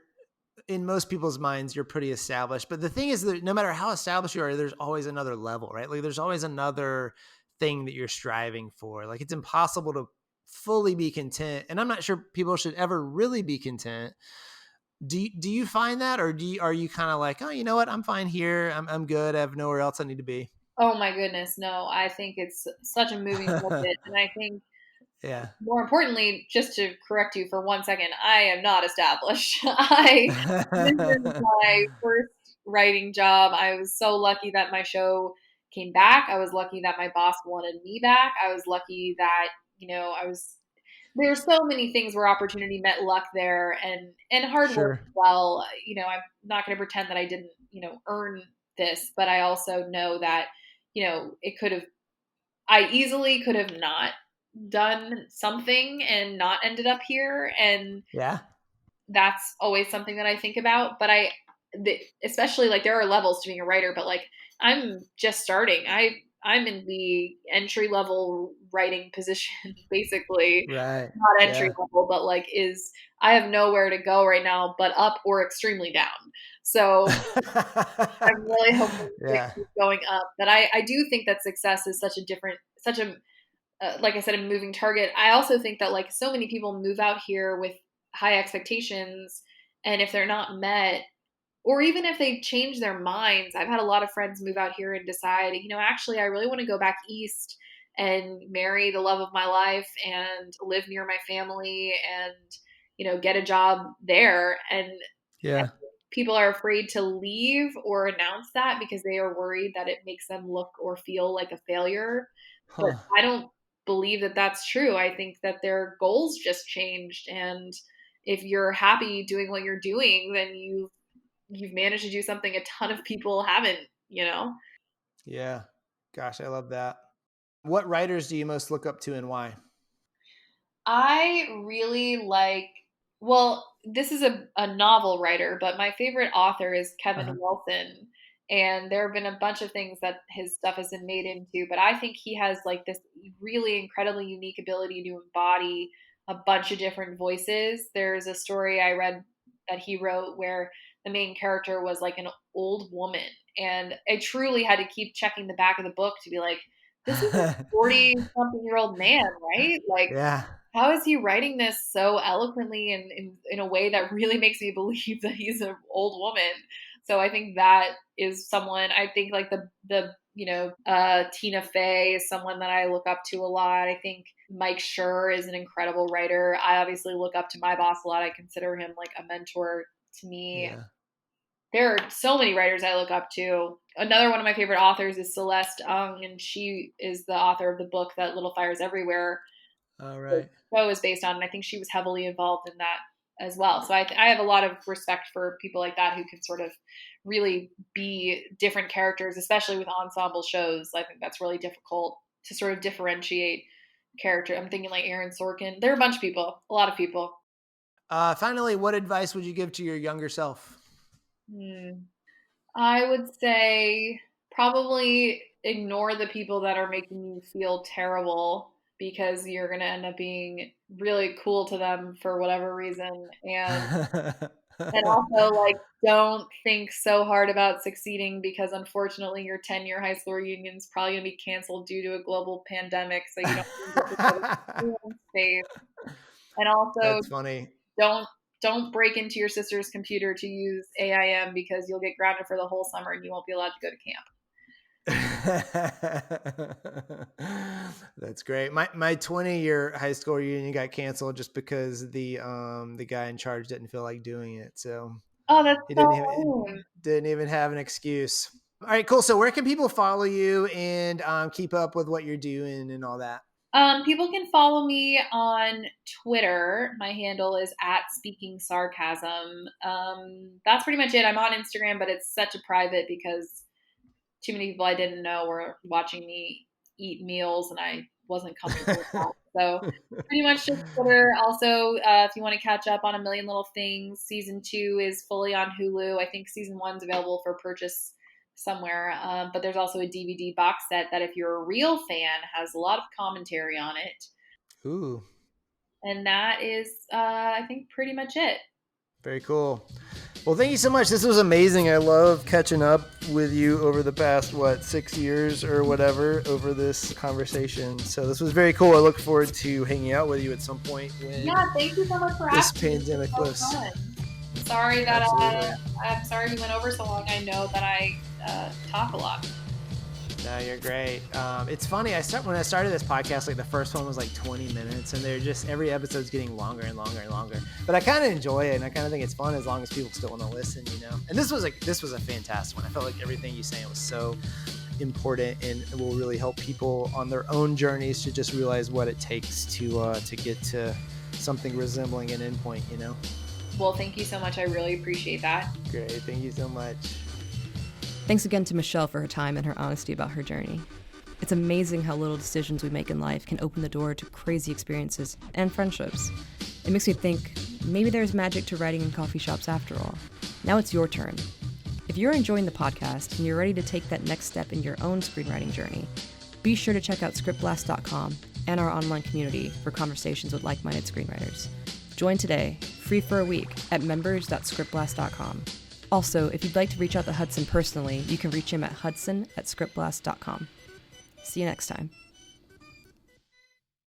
in most people's minds, you're pretty established. But the thing is that no matter how established you are, there's always another level, right? There's always another thing that you're striving for. It's impossible to fully be content. And I'm not sure people should ever really be content. Do you find that, or are you kind of like, oh, you know what? I'm fine here. I'm good. I have nowhere else I need to be. Oh my goodness, no. I think it's such a moving target. And I think Yeah. more importantly, just to correct you for 1 second, I am not established. This is my first writing job. I was so lucky that my show came back. I was lucky that my boss wanted me back. I was lucky that, there's so many things where opportunity met luck there, and hard work Sure. as well. I'm not going to pretend that I didn't, earn this, but I also know that, it could have, I easily could have not done something and not ended up here. And Yeah. that's always something that I think about. But especially there are levels to being a writer, but I'm just starting. I'm in the entry level writing position, basically. Right. Not entry Yeah. level, but I have nowhere to go right now, but up or extremely down. So I'm really hoping to Yeah. keep going up. But I do think that success is such a like I said, a moving target. I also think that so many people move out here with high expectations, and if they're not met, or even if they change their minds, I've had a lot of friends move out here and decide, actually, I really want to go back east and marry the love of my life and live near my family and, get a job there. And Yeah. people are afraid to leave or announce that because they are worried that it makes them look or feel like a failure. But Huh. I don't believe that that's true. I think that their goals just changed. And if you're happy doing what you're doing, then you've managed to do something a ton of people haven't. Yeah. Gosh, I love that. What writers do you most look up to and why? I really like, well, this is a novel writer, but my favorite author is Kevin Uh-huh. Wilson. And there have been a bunch of things that his stuff has been made into, but I think he has like this really incredibly unique ability to embody a bunch of different voices. There's a story I read that he wrote where the main character was like an old woman. And I truly had to keep checking the back of the book to be like, this is a 40-something-year-old man, right? Like, Yeah. how is he writing this so eloquently and in a way that really makes me believe that he's an old woman? So I think that is someone, I think like Tina Fey is someone that I look up to a lot. I think Mike Schur is an incredible writer. I obviously look up to my boss a lot. I consider him like a mentor to me. Yeah. There are so many writers I look up to. Another one of my favorite authors is Celeste Ng, and she is the author of the book that Little Fires Everywhere All the right. show is based on, and I think she was heavily involved in that as well. So I have a lot of respect for people like that who can sort of really be different characters, especially with ensemble shows. I think that's really difficult to sort of differentiate character. I'm thinking like Aaron Sorkin. There are a bunch of people, a lot of people. Finally, what advice would you give to your younger self? I would say probably ignore the people that are making you feel terrible because you're going to end up being really cool to them for whatever reason. And also, like, don't think so hard about succeeding because unfortunately your 10-year high school reunion is probably going to be canceled due to a global pandemic. So you don't get to go to space. And also, That's funny. don't break into your sister's computer to use AIM because you'll get grounded for the whole summer and you won't be allowed to go to camp. That's great. My 20-year high school reunion got canceled just because the guy in charge didn't feel like doing it. So Oh, that's he so lame. didn't even have an excuse. All right, cool. So where can people follow you and keep up with what you're doing and all that? People can follow me on Twitter. My handle is @SpeakingSarcasm. That's pretty much it. I'm on Instagram, but it's such a private because too many people I didn't know were watching me eat meals and I wasn't comfortable with that. So pretty much just Twitter. Also, if you want to catch up on A Million Little Things, season 2 is fully on Hulu. I think season 1's available for purchase somewhere. But there's also a DVD box set that if you're a real fan has a lot of commentary on it. Ooh. And that is, I think, pretty much it. Very cool. Well, thank you so much. This was amazing. I love catching up with you over the past, 6 years or whatever over this conversation. So this was very cool. I look forward to hanging out with you at some point when thank you so much for this asking. pandemic lifts. Sorry that I'm sorry we went over so long. I know that I talk a lot. No, you're great. It's funny. When I started this podcast, like the first one was like 20 minutes, and they're just every episode's getting longer and longer and longer. But I kind of enjoy it, and I kind of think it's fun as long as people still want to listen, you know. And this was a fantastic one. I felt like everything you saying was so important, and it will really help people on their own journeys to just realize what it takes to get to something resembling an endpoint, you know. Well, thank you so much. I really appreciate that. Great. Thank you so much. Thanks again to Michelle for her time and her honesty about her journey. It's amazing how little decisions we make in life can open the door to crazy experiences and friendships. It makes me think maybe there's magic to writing in coffee shops after all. Now it's your turn. If you're enjoying the podcast and you're ready to take that next step in your own screenwriting journey, be sure to check out ScriptBlast.com and our online community for conversations with like-minded screenwriters. Join today, free for a week, at members.scriptblast.com. Also, if you'd like to reach out to Hudson personally, you can reach him at hudson@scriptblast.com. See you next time.